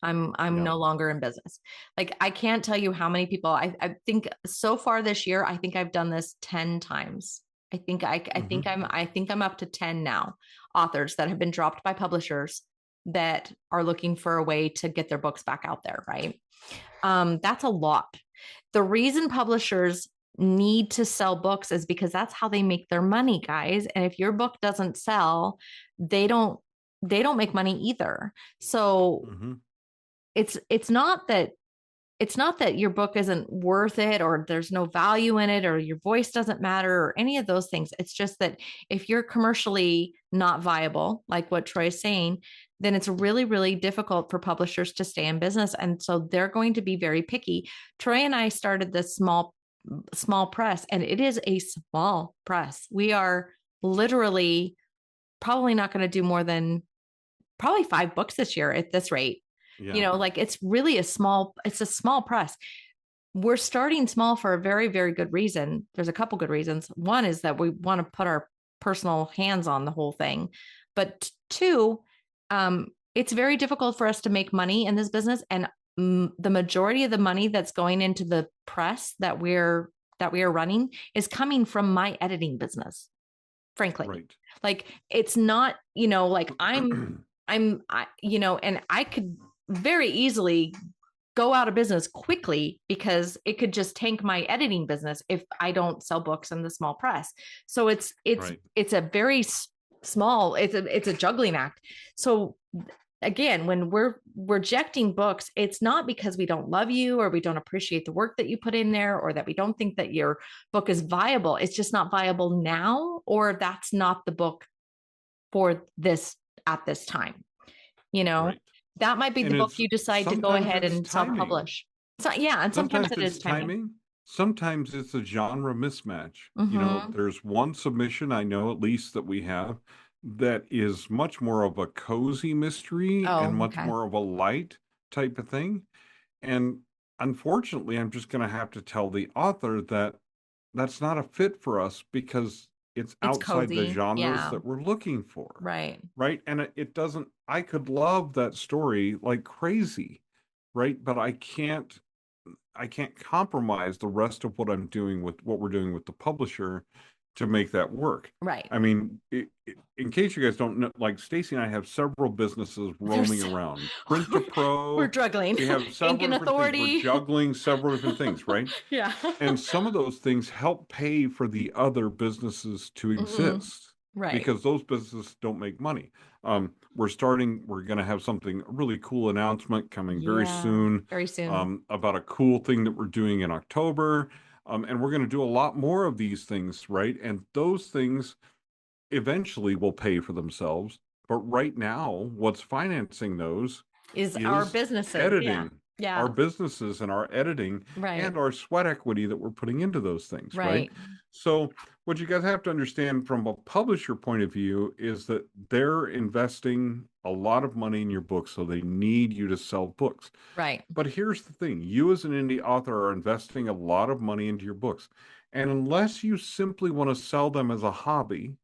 Speaker 1: I'm no longer in business. Like, I can't tell you how many people I think so far this year, I think I've done this 10 times. I think I'm up to 10 now, authors that have been dropped by publishers that are looking for a way to get their books back out there. Right. That's a lot. The reason publishers need to sell books is because that's how they make their money, guys. And if your book doesn't sell, they don't make money either. So it's not that your book isn't worth it or there's no value in it or your voice doesn't matter or any of those things. It's just that if you're commercially not viable, like what Troy's saying, then it's really, really difficult for publishers to stay in business. And so they're going to be very picky. Troy and I started this small small press, and it is a small press. We are literally probably not going to do more than probably 5 books this year at this rate.
Speaker 2: Yeah.
Speaker 1: Like it's really it's a small press. We're starting small for a very, very good reason. There's a couple good reasons. One is that we want to put our personal hands on the whole thing. But two, it's very difficult for us to make money in this business. And the majority of the money that's going into the press that we are running is coming from my editing business, frankly.
Speaker 2: Right.
Speaker 1: Like it's not, like and I could very easily go out of business quickly because it could just tank my editing business if I don't sell books in the small press. So it's a very small, it's a juggling act. So again, when we're rejecting books, it's not because we don't love you or we don't appreciate the work that you put in there or that we don't think that your book is viable. It's just not viable now, or that's not the book for this at this time. Right. That might be the book you decide to go ahead and self-publish. So yeah, and sometimes it is timing.
Speaker 2: Sometimes it's a genre mismatch. There's one submission I know at least that we have that is much more of a cozy mystery and much more of a light type of thing. And unfortunately, I'm just going to have to tell the author that that's not a fit for us because it's outside the genres that we're looking for.
Speaker 1: Right.
Speaker 2: Right. And it doesn't, I could love that story like crazy. Right. But I can't compromise the rest of what I'm doing with what we're doing with the publisher to make that work.
Speaker 1: Right.
Speaker 2: I mean, in case you guys don't know, like Stacey and I have several businesses roaming around. Print to Pro.
Speaker 1: We're juggling.
Speaker 2: We have several different
Speaker 1: Authority.
Speaker 2: things. We're juggling several different things, right?
Speaker 1: Yeah.
Speaker 2: And some of those things help pay for the other businesses to exist.
Speaker 1: Right.
Speaker 2: Because those businesses don't make money. We're going to have a really cool announcement coming very soon.
Speaker 1: Very soon.
Speaker 2: About a cool thing that we're doing in October. And we're going to do a lot more of these things, right? And those things eventually will pay for themselves. But right now, what's financing those
Speaker 1: is our businesses.
Speaker 2: Editing.
Speaker 1: Yeah.
Speaker 2: Our businesses and our editing and our sweat equity that we're putting into those things, right? So what you guys have to understand from a publisher point of view is that they're investing a lot of money in your book, so they need you to sell books.
Speaker 1: Right.
Speaker 2: But here's the thing. You as an indie author are investing a lot of money into your books. And unless you simply want to sell them as a hobby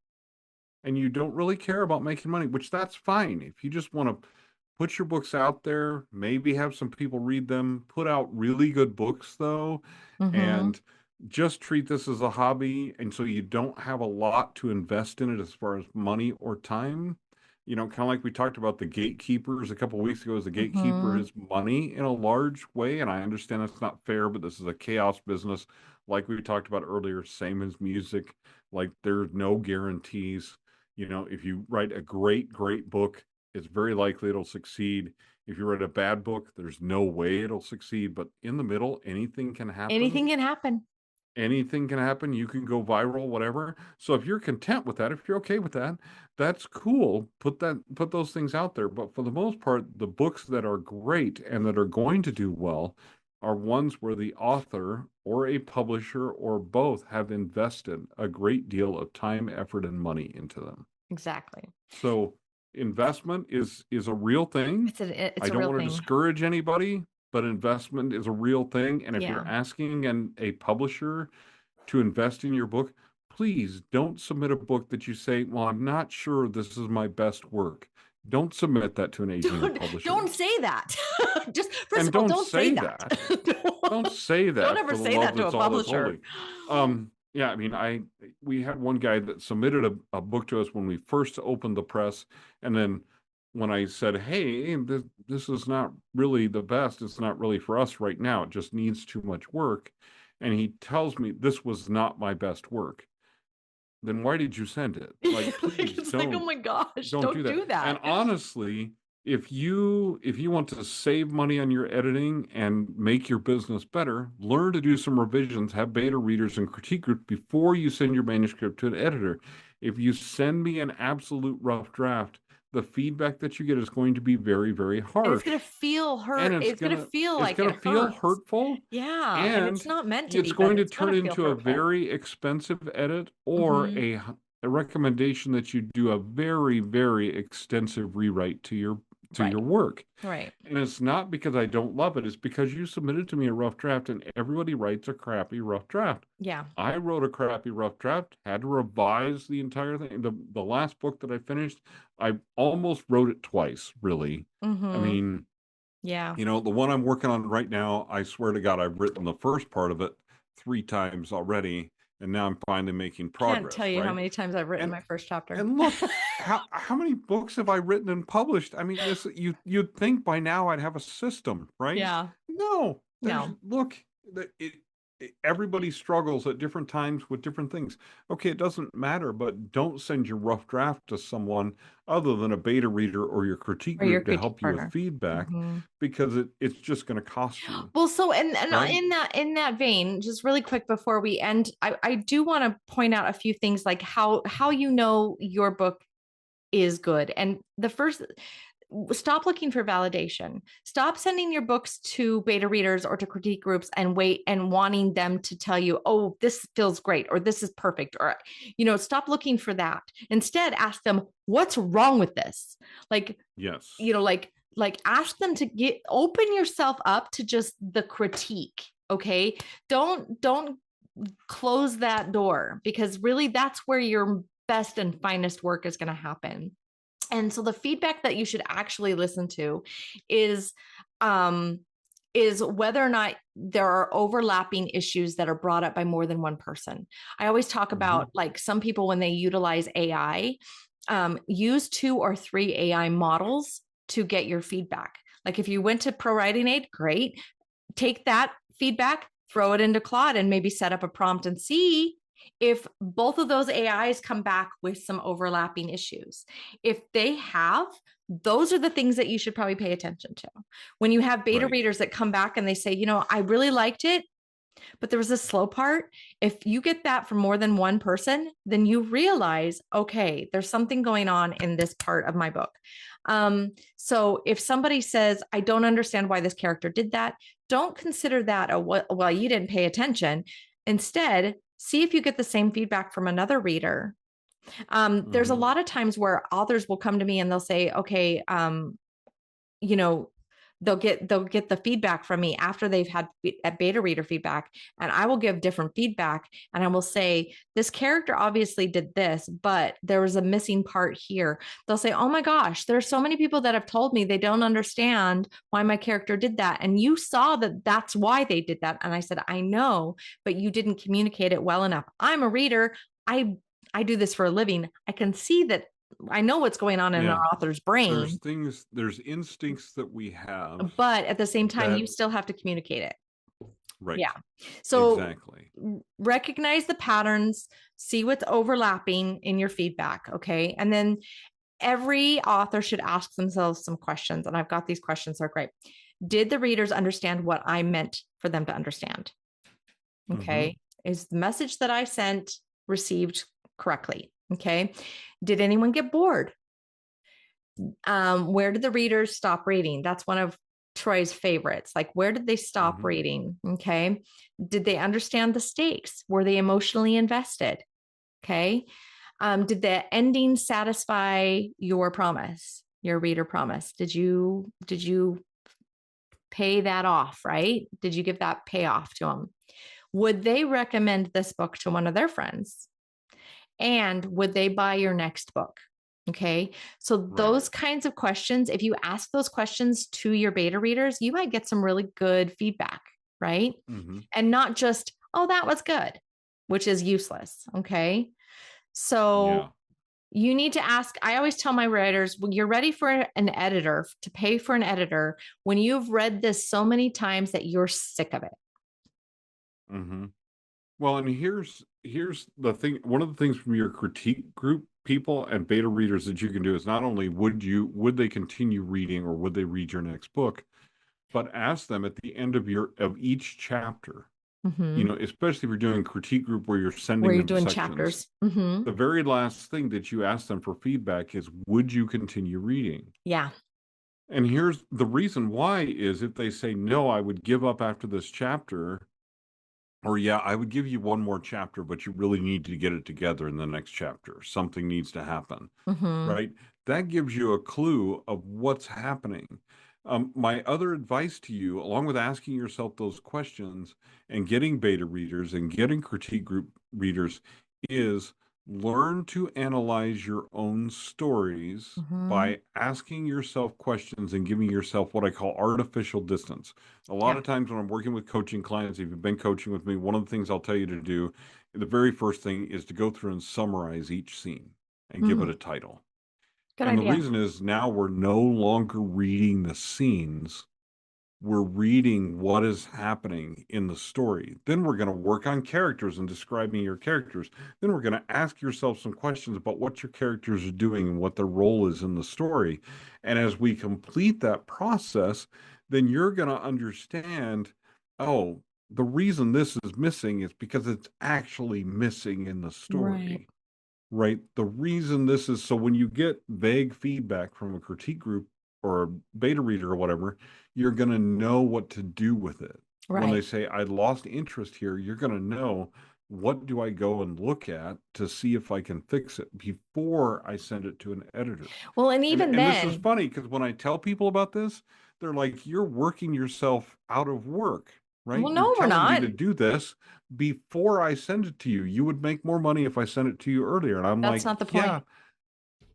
Speaker 2: and you don't really care about making money, which that's fine. If you just want to put your books out there, maybe have some people read them, put out really good books though, and just treat this as a hobby. And so you don't have a lot to invest in it as far as money or time. Kind of like we talked about the gatekeepers a couple of weeks ago, as the gatekeeper is money in a large way. And I understand that's not fair, but this is a chaos business. Like we talked about earlier, same as music, like there's no guarantees. If you write a great book, it's very likely it'll succeed. If you write a bad book, there's no way it'll succeed. But in the middle, anything can happen.
Speaker 1: Anything can happen.
Speaker 2: Anything can happen. You can go viral, whatever. So if you're content with that, if you're okay with that, that's cool. Put those things out there. But for the most part, the books that are great and that are going to do well are ones where the author or a publisher or both have invested a great deal of time, effort, and money into them.
Speaker 1: Exactly.
Speaker 2: So investment is a real thing. I don't want to discourage anybody, but investment is a real thing. And if you're asking a publisher to invest in your book, please don't submit a book that you say, well, I'm not sure this is my best work. Don't submit that to an agent or publisher.
Speaker 1: Don't say that. Just first of all, don't say that.
Speaker 2: Don't say that.
Speaker 1: Don't ever say that to a publisher.
Speaker 2: Yeah, I mean, we had one guy that submitted a book to us when we first opened the press, and then when I said, hey, this is not really the best, it's not really for us right now, it just needs too much work, and he tells me this was not my best work, then why did you send it? Like, please
Speaker 1: it's
Speaker 2: don't.
Speaker 1: Like, oh my gosh, don't do that.
Speaker 2: And honestly, if you want to save money on your editing and make your business better, learn to do some revisions, have beta readers and critique groups before you send your manuscript to an editor. If you send me an absolute rough draft, the feedback that you get is going to be very, very harsh.
Speaker 1: And it's going to feel hurt.
Speaker 2: And
Speaker 1: It's going to feel like
Speaker 2: it's going to feel
Speaker 1: hurts.
Speaker 2: hurtful.
Speaker 1: Yeah. And it's not meant to be.
Speaker 2: It's going to turn
Speaker 1: into
Speaker 2: a very expensive edit or a recommendation that you do a very, very extensive rewrite to your work.
Speaker 1: Right.
Speaker 2: And it's not because I don't love it. It's because you submitted to me a rough draft, and everybody writes a crappy rough draft.
Speaker 1: Yeah.
Speaker 2: I wrote a crappy rough draft, had to revise the entire thing. The last book that I finished, I almost wrote it twice, really. I mean,
Speaker 1: yeah.
Speaker 2: You know, the one I'm working on right now, I swear to God, I've written the first part of it 3 times already, and now I'm finally making progress.
Speaker 1: I can't tell you how many times I've written my first chapter.
Speaker 2: And look, how many books have I written and published? I mean, you'd think by now I'd have a system, right?
Speaker 1: Yeah.
Speaker 2: No. Look, everybody struggles at different times with different things. Okay, it doesn't matter, but don't send your rough draft to someone other than a beta reader or your critique group to help you with feedback, because it's just going to cost you.
Speaker 1: Well, so and right? in that vein, just really quick before we end, I do want to point out a few things, like how you know your book is good. And the first, stop looking for validation. Stop sending your books to beta readers or to critique groups and wait and wanting them to tell you, oh, this feels great, or this is perfect, or, you know, stop looking for that. Instead, ask them, what's wrong with this? Like, yes, you know, like ask them to open yourself up to just the critique. Okay. Don't close that door, because really that's where your best and finest work is going to happen. And so the feedback that you should actually listen to is whether or not there are overlapping issues that are brought up by more than one person. I always talk about, like, some people, when they utilize AI, use 2 or 3 AI models to get your feedback. Like, if you went to Pro Writing Aid, great. Take that feedback, throw it into Claude, and maybe set up a prompt and see if both of those AIs come back with some overlapping issues. If they have, those are the things that you should probably pay attention to. When you have beta readers that come back and they say, you know, I really liked it, but there was a slow part. If you get that from more than one person, then you realize, okay, there's something going on in this part of my book. So if somebody says, I don't understand why this character did that, don't consider that well, you didn't pay attention. Instead, see if you get the same feedback from another reader. There's a lot of times where authors will come to me and they'll say, okay, you know, they'll get the feedback from me after they've had a beta reader feedback, and I will give different feedback, and I will say, this character obviously did this, but there was a missing part here. They'll say, oh my gosh, there are so many people that have told me they don't understand why my character did that, and you saw that that's why they did that. And I said, I know, but you didn't communicate it well enough. I'm a reader. I do this for a living. I can see that. I know what's going on in our author's brain.
Speaker 2: There's instincts that we have,
Speaker 1: but at the same time, you still have to communicate it.
Speaker 2: Right.
Speaker 1: Yeah. So
Speaker 2: exactly.
Speaker 1: Recognize the patterns, see what's overlapping in your feedback. Okay. And then every author should ask themselves some questions. And I've got these questions that are great. Did the readers understand what I meant for them to understand? Okay. Is the message that I sent received correctly? Okay. Did anyone get bored? Where did the readers stop reading? That's one of Troy's favorites. Like, where did they stop reading? Okay. Did they understand the stakes? Were they emotionally invested? Okay. Did the ending satisfy your promise, your reader promise? Did you pay that off, right? Did you give that payoff to them? Would they recommend this book to one of their friends? And would they buy your next book? Okay. So those kinds of questions, if you ask those questions to your beta readers, you might get some really good feedback, right? And not just, oh, that was good, which is useless. Okay. So you need to ask. I always tell my writers, when you're ready for an editor, to pay for an editor, when you've read this so many times that you're sick of it.
Speaker 2: Well, and here's the thing. One of the things from your critique group people and beta readers that you can do is not only would they continue reading, or would they read your next book, but ask them at the end of each chapter,
Speaker 1: Mm-hmm.
Speaker 2: especially if you're doing a critique group where you're
Speaker 1: Where
Speaker 2: sending
Speaker 1: you're
Speaker 2: them
Speaker 1: doing
Speaker 2: sections.
Speaker 1: chapters. Mm-hmm.
Speaker 2: The very last thing that you ask them for feedback is, would you continue reading?
Speaker 1: Yeah.
Speaker 2: And here's the reason why is if they say, no, I would give up after this chapter, or yeah, I would give you one more chapter, but you really need to get it together in the next chapter. Something needs to happen,
Speaker 1: Mm-hmm.
Speaker 2: right? That gives you a clue of what's happening. My other advice to you, along with asking yourself those questions and getting beta readers and getting critique group readers, is learn to analyze your own stories
Speaker 1: Mm-hmm.
Speaker 2: by asking yourself questions and giving yourself what I call artificial distance. A lot
Speaker 1: Yeah.
Speaker 2: of times when I'm working with coaching clients, if you've been coaching with me, one of the things I'll tell you to do, the very first thing is to go through and summarize each scene and give
Speaker 1: Mm,
Speaker 2: it a title.
Speaker 1: good
Speaker 2: And the
Speaker 1: idea.
Speaker 2: reason is now we're no longer reading the scenes. We're reading what is happening in the story. Then we're going to work on characters and describing your characters. Then we're going to ask yourself some questions about what your characters are doing and what their role is in the story. And as we complete that process, then you're going to understand, oh, the reason this is missing is because it's actually missing in the
Speaker 1: Right.
Speaker 2: story. Right. The reason this is so when you get vague feedback from a critique group or a beta reader or whatever, you're going to know what to do with it. When they
Speaker 1: Right.
Speaker 2: say, I lost interest here, you're going to know, what do I go and look at to see if I can fix it before I send it to an editor?
Speaker 1: Well, and
Speaker 2: And,
Speaker 1: even
Speaker 2: and this is
Speaker 1: then,
Speaker 2: funny because when I tell people about this, they're like, you're working yourself out of work, right?
Speaker 1: well,
Speaker 2: You're
Speaker 1: no, we're
Speaker 2: telling me
Speaker 1: not.
Speaker 2: to do this before I send it to you. You would make more money if I sent it to you earlier. And I'm
Speaker 1: That's
Speaker 2: like,
Speaker 1: not the
Speaker 2: yeah,
Speaker 1: point.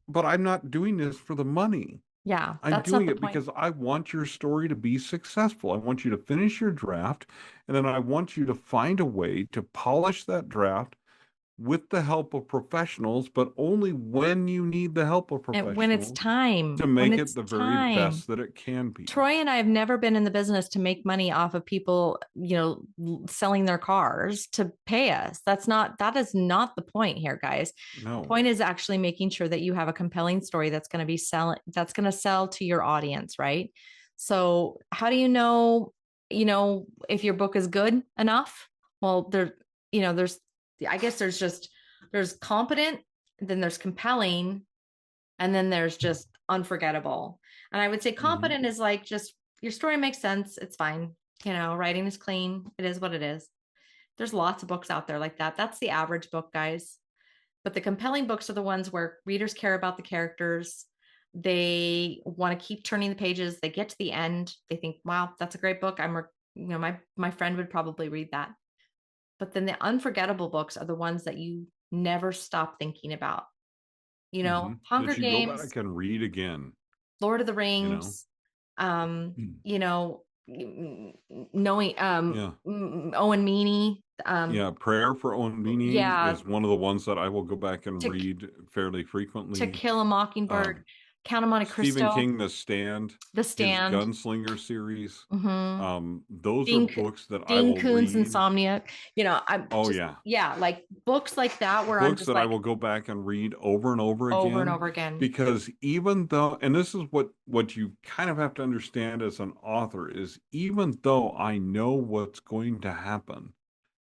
Speaker 2: but I'm not doing this for the money.
Speaker 1: Yeah,
Speaker 2: I'm
Speaker 1: that's not
Speaker 2: doing
Speaker 1: the
Speaker 2: it
Speaker 1: point.
Speaker 2: because I want your story to be successful. I want you to finish your draft, and then I want you to find a way to polish that draft with the help of professionals, but only when you need the help of
Speaker 1: And
Speaker 2: professionals to
Speaker 1: when
Speaker 2: make it
Speaker 1: it's
Speaker 2: the very
Speaker 1: time.
Speaker 2: best that it can be.
Speaker 1: Troy and I have never been in the business to make money off of people, selling their cars to pay us. That is not the point here, guys. The
Speaker 2: No.
Speaker 1: point is actually making sure that you have a compelling story that's going to sell to your audience, right? So, how do if your book is good enough? Well, I guess there's competent, then there's compelling, and then there's just unforgettable. And I would say
Speaker 2: Mhm.
Speaker 1: competent is like just your story makes sense. It's fine. Writing is clean. It is what it is. There's lots of books out there like that. That's the average book, guys. But the compelling books are the ones where readers care about the characters. They want to keep turning the pages. They get to the end. They think, wow, that's a great book. My friend would probably read that. But then the unforgettable books are the ones that you never stop thinking about. Hunger
Speaker 2: That you go
Speaker 1: Games,
Speaker 2: back and read again,
Speaker 1: Lord of the
Speaker 2: you know?
Speaker 1: Rings,
Speaker 2: Mm.
Speaker 1: knowing
Speaker 2: Yeah.
Speaker 1: Owen Meany,
Speaker 2: Yeah. Prayer for Onbini
Speaker 1: yeah,
Speaker 2: is one of the ones that I will go back and
Speaker 1: to
Speaker 2: read fairly
Speaker 1: to
Speaker 2: frequently.
Speaker 1: Kill a Mockingbird,
Speaker 2: Um,
Speaker 1: Count of Monte
Speaker 2: Stephen
Speaker 1: Cristo,
Speaker 2: King, The Stand,
Speaker 1: The
Speaker 2: his
Speaker 1: Stand,
Speaker 2: Gunslinger series.
Speaker 1: mm-hmm.
Speaker 2: Those are
Speaker 1: Dean
Speaker 2: books that I
Speaker 1: Dean
Speaker 2: will
Speaker 1: Koontz
Speaker 2: read.
Speaker 1: Insomnia. I'm
Speaker 2: Oh,
Speaker 1: just
Speaker 2: yeah.
Speaker 1: yeah, like books like that where I'm
Speaker 2: Books
Speaker 1: just
Speaker 2: that I
Speaker 1: like
Speaker 2: will go back and read over and over
Speaker 1: over and
Speaker 2: again.
Speaker 1: over again.
Speaker 2: Because even though, and this is what you kind of have to understand as an author, is even though I know what's going to happen,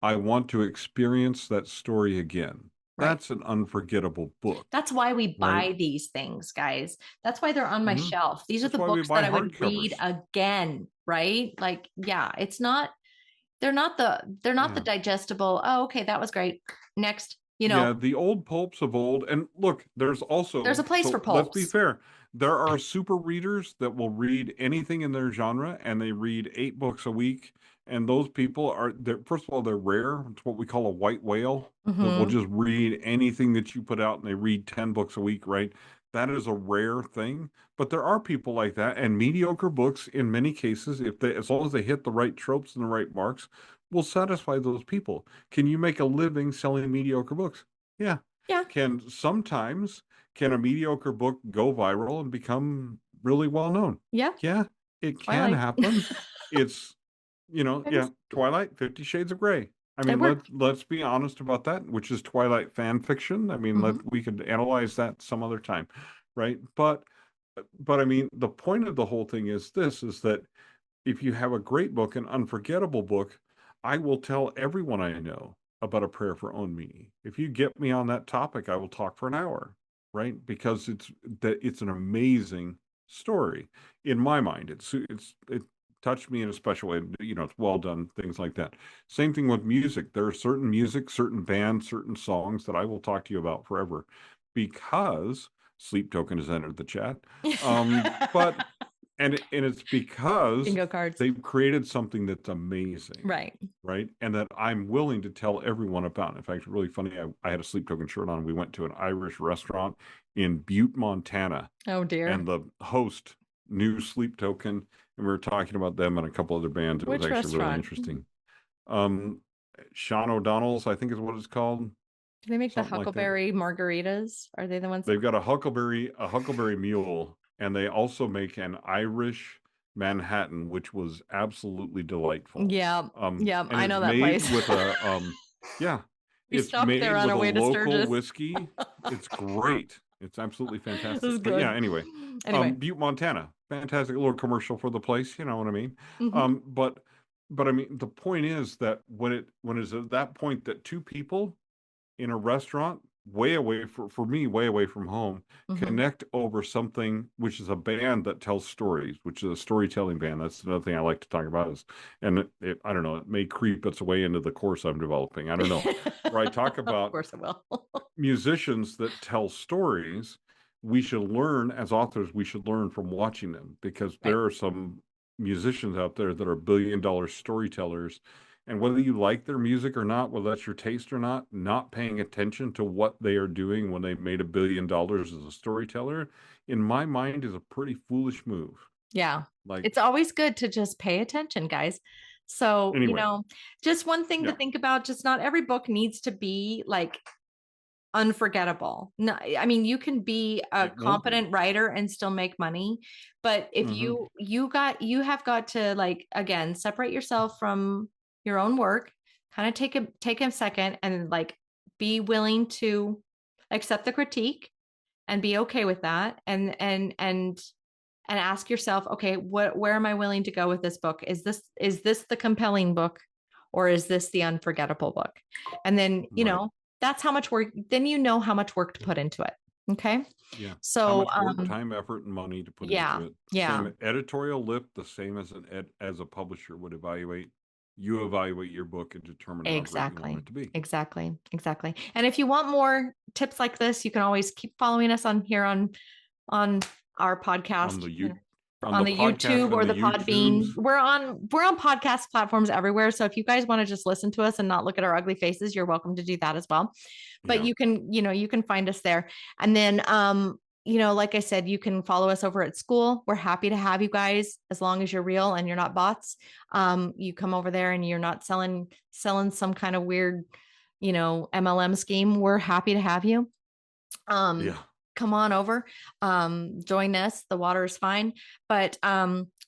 Speaker 2: I want to experience that story again.
Speaker 1: Right.
Speaker 2: That's an unforgettable book,
Speaker 1: That's why we
Speaker 2: right?
Speaker 1: buy these things, guys. That's why they're on my
Speaker 2: Hmm.
Speaker 1: shelf. These are
Speaker 2: That's
Speaker 1: the
Speaker 2: why we
Speaker 1: books that
Speaker 2: buy
Speaker 1: I would read
Speaker 2: hardcovers.
Speaker 1: again, right? Like, yeah, it's not they're not the
Speaker 2: Yeah.
Speaker 1: digestible. Oh, okay, that was great. Next,
Speaker 2: Yeah, the old pulps of old. And look, there's
Speaker 1: there's a
Speaker 2: also,
Speaker 1: place for
Speaker 2: so let's be
Speaker 1: pulps.
Speaker 2: fair. There are super readers that will read anything in their genre and they read 8 books a week. And those people first of all, they're rare. It's what we call a white whale that will
Speaker 1: Mm-hmm.
Speaker 2: just read anything that you put out and they read 10 books a week, right? That is a rare thing. But there are people like that. And mediocre books, in many cases, as long as they hit the right tropes and the right marks, will satisfy those people. Can you make a living selling mediocre books? Yeah.
Speaker 1: Yeah.
Speaker 2: Sometimes can a mediocre book go viral and become really well known?
Speaker 1: Yeah.
Speaker 2: Yeah, it can
Speaker 1: Twilight.
Speaker 2: happen. It's, yeah,
Speaker 1: It
Speaker 2: Twilight, 50 Shades of Grey. I mean,
Speaker 1: worked.
Speaker 2: let's be honest about that, which is Twilight fan fiction. I mean,
Speaker 1: Mm-hmm.
Speaker 2: we could analyze that some other time, right? But I mean, the point of the whole thing is this, is that if you have a great book, an unforgettable book, I will tell everyone I know about A Prayer for Onmi. If you get me on that topic, I will talk for an hour, right? Because it's an amazing story in my mind. It touched me in a special way. You know, it's well done, things like that. Same thing with music. There are certain music, certain bands, certain songs that I will talk to you about forever because Sleep Token has entered the chat. But and it's because
Speaker 1: Bingo cards.
Speaker 2: they've created something that's amazing.
Speaker 1: Right.
Speaker 2: Right. And that I'm willing to tell everyone about. In fact, really funny, I had a Sleep Token shirt on. We went to an Irish restaurant in Butte, Montana.
Speaker 1: Oh, dear.
Speaker 2: And the host knew Sleep Token, and we were talking about them and a couple other bands. It
Speaker 1: Which
Speaker 2: was actually
Speaker 1: restaurant?
Speaker 2: really interesting. Sean O'Donnell's, I think is what it's called.
Speaker 1: Do they make
Speaker 2: Something
Speaker 1: the Huckleberry margaritas? Are they the ones?
Speaker 2: They've got a Huckleberry Mule, and they also make an Irish Manhattan, which was absolutely delightful.
Speaker 1: Yeah, yeah,
Speaker 2: and
Speaker 1: I know
Speaker 2: it's
Speaker 1: that
Speaker 2: made
Speaker 1: place.
Speaker 2: with a yeah,
Speaker 1: We
Speaker 2: it's
Speaker 1: stopped
Speaker 2: made
Speaker 1: there on
Speaker 2: with
Speaker 1: our
Speaker 2: a
Speaker 1: way to
Speaker 2: local
Speaker 1: Sturgis.
Speaker 2: whiskey. It's great. It's absolutely
Speaker 1: This
Speaker 2: fantastic.
Speaker 1: is
Speaker 2: But yeah,
Speaker 1: good.
Speaker 2: anyway,
Speaker 1: Anyway.
Speaker 2: Butte, Montana, fantastic little commercial for the place. You know what I mean?
Speaker 1: Mhm.
Speaker 2: But I mean, the point is that when it's at that point that two people in a restaurant way away for me way away from home
Speaker 1: Mhm.
Speaker 2: connect over something, which is a band that tells stories, which is a storytelling band. That's another thing I like to talk about is, and I don't know, it may creep its way into the course I'm developing, I don't know, where I talk
Speaker 1: Of
Speaker 2: about
Speaker 1: course it will.
Speaker 2: musicians that tell stories. We should learn as authors, we should learn from watching them, because
Speaker 1: Right.
Speaker 2: there are some musicians out there that are billion-dollar storytellers, and whether you like their music or not, whether that's your taste or not paying attention to what they are doing when they've made $1 billion as a storyteller, in my mind, is a pretty foolish move.
Speaker 1: Yeah.
Speaker 2: Like,
Speaker 1: It's always good to just pay attention, guys. So,
Speaker 2: anyway,
Speaker 1: just one thing to
Speaker 2: yeah,
Speaker 1: think about, just not every book needs to be like unforgettable. No, I mean, you can be a
Speaker 2: it won't be.
Speaker 1: competent writer and still make money, but if
Speaker 2: Mhm.
Speaker 1: you have got to, like, again, separate yourself from your own work, kind of take a second and, like, be willing to accept the critique and be okay with that, and ask yourself, okay, where am I willing to go with this book? Is this the compelling book, or is this the unforgettable book? And then,
Speaker 2: Right.
Speaker 1: that's how much work, then how much work to put into it. Okay.
Speaker 2: Yeah. How
Speaker 1: So,
Speaker 2: much work, time, effort, and money to put
Speaker 1: yeah,
Speaker 2: into it.
Speaker 1: yeah,
Speaker 2: Same editorial lip, the same as as a publisher would evaluate. You evaluate your book and determine how great you want
Speaker 1: exactly.
Speaker 2: it to be.
Speaker 1: Exactly. And if you want more tips like this, you can always keep following us on here on our podcast,
Speaker 2: On the on
Speaker 1: on
Speaker 2: the
Speaker 1: the
Speaker 2: podcast
Speaker 1: YouTube
Speaker 2: and
Speaker 1: or
Speaker 2: the
Speaker 1: the Podbean.
Speaker 2: YouTubes.
Speaker 1: We're on podcast platforms everywhere. So if you guys want to just listen to us and not look at our ugly faces, you're welcome to do that as well. But
Speaker 2: Yeah.
Speaker 1: you can find us there. And then like I said, you can follow us over at school. We're happy to have you guys as long as you're real and you're not bots. You come over there and you're not selling some kind of weird, MLM scheme. We're happy to have you.
Speaker 2: Yeah.
Speaker 1: Come on over, join us. The water is fine, but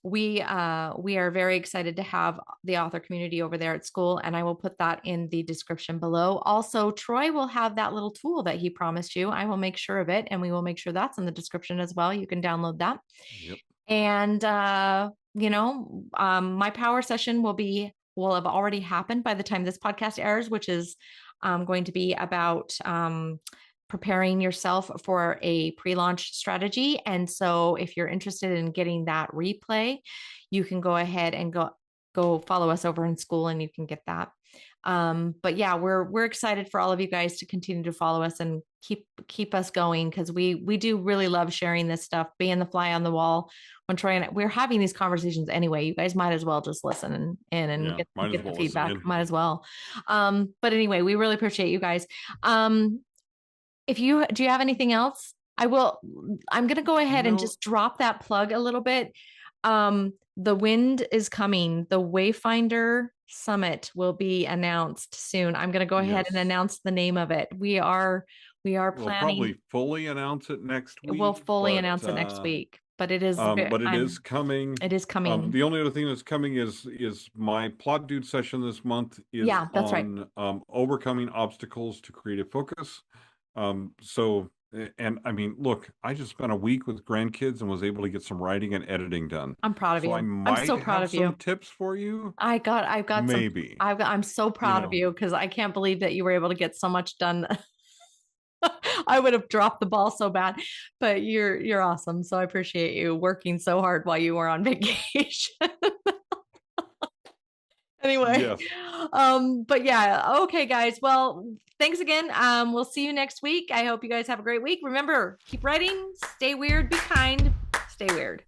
Speaker 1: we are very excited to have the author community over there at school, and I will put that in the description below. Also, Troy will have that little tool that he promised you. I will make sure of it, and we will make sure that's in the description as well. You can download that.
Speaker 2: Yep.
Speaker 1: And my power session will have already happened by the time this podcast airs, which is going to be about preparing yourself for a pre-launch strategy. And so if you're interested in getting that replay, you can go ahead and go follow us over in school and you can get that. But yeah, we're excited for all of you guys to continue to follow us and keep us going, because we do really love sharing this stuff, being the fly on the wall when Troy and we're having these conversations anyway. You guys might as well just listen in and
Speaker 2: Yeah. Might as
Speaker 1: get the
Speaker 2: well listen
Speaker 1: feedback.
Speaker 2: in.
Speaker 1: Might as well. But anyway, we really appreciate you guys. Do you have anything else? I'm going to go ahead and just drop that plug a little bit. The wind is coming. The Wayfinder Summit will be announced soon. I'm going to go ahead and announce the name of it. We are planning.
Speaker 2: We'll probably fully announce it next week.
Speaker 1: We'll fully announce it next week, but it is
Speaker 2: coming.
Speaker 1: It is coming.
Speaker 2: The only other thing that's coming is my Plot Dude session this month is
Speaker 1: that's right.
Speaker 2: overcoming obstacles to creative focus. So And I mean, look, I just spent a week with grandkids and was able to get some writing and editing done.
Speaker 1: I'm proud of
Speaker 2: So I
Speaker 1: you. I'm
Speaker 2: might
Speaker 1: so proud
Speaker 2: have
Speaker 1: of
Speaker 2: some
Speaker 1: you.
Speaker 2: tips for you.
Speaker 1: I've got some,
Speaker 2: Maybe,
Speaker 1: I'm so
Speaker 2: you
Speaker 1: proud of
Speaker 2: know.
Speaker 1: you because I can't believe that you were able to get so much done. I would have dropped the ball so bad, but you're awesome. So I appreciate you working so hard while you were on vacation. Anyway,
Speaker 2: Yes.
Speaker 1: but yeah, okay, guys. Well, thanks again. We'll see you next week. I hope you guys have a great week. Remember, keep writing, stay weird, be kind, stay weird.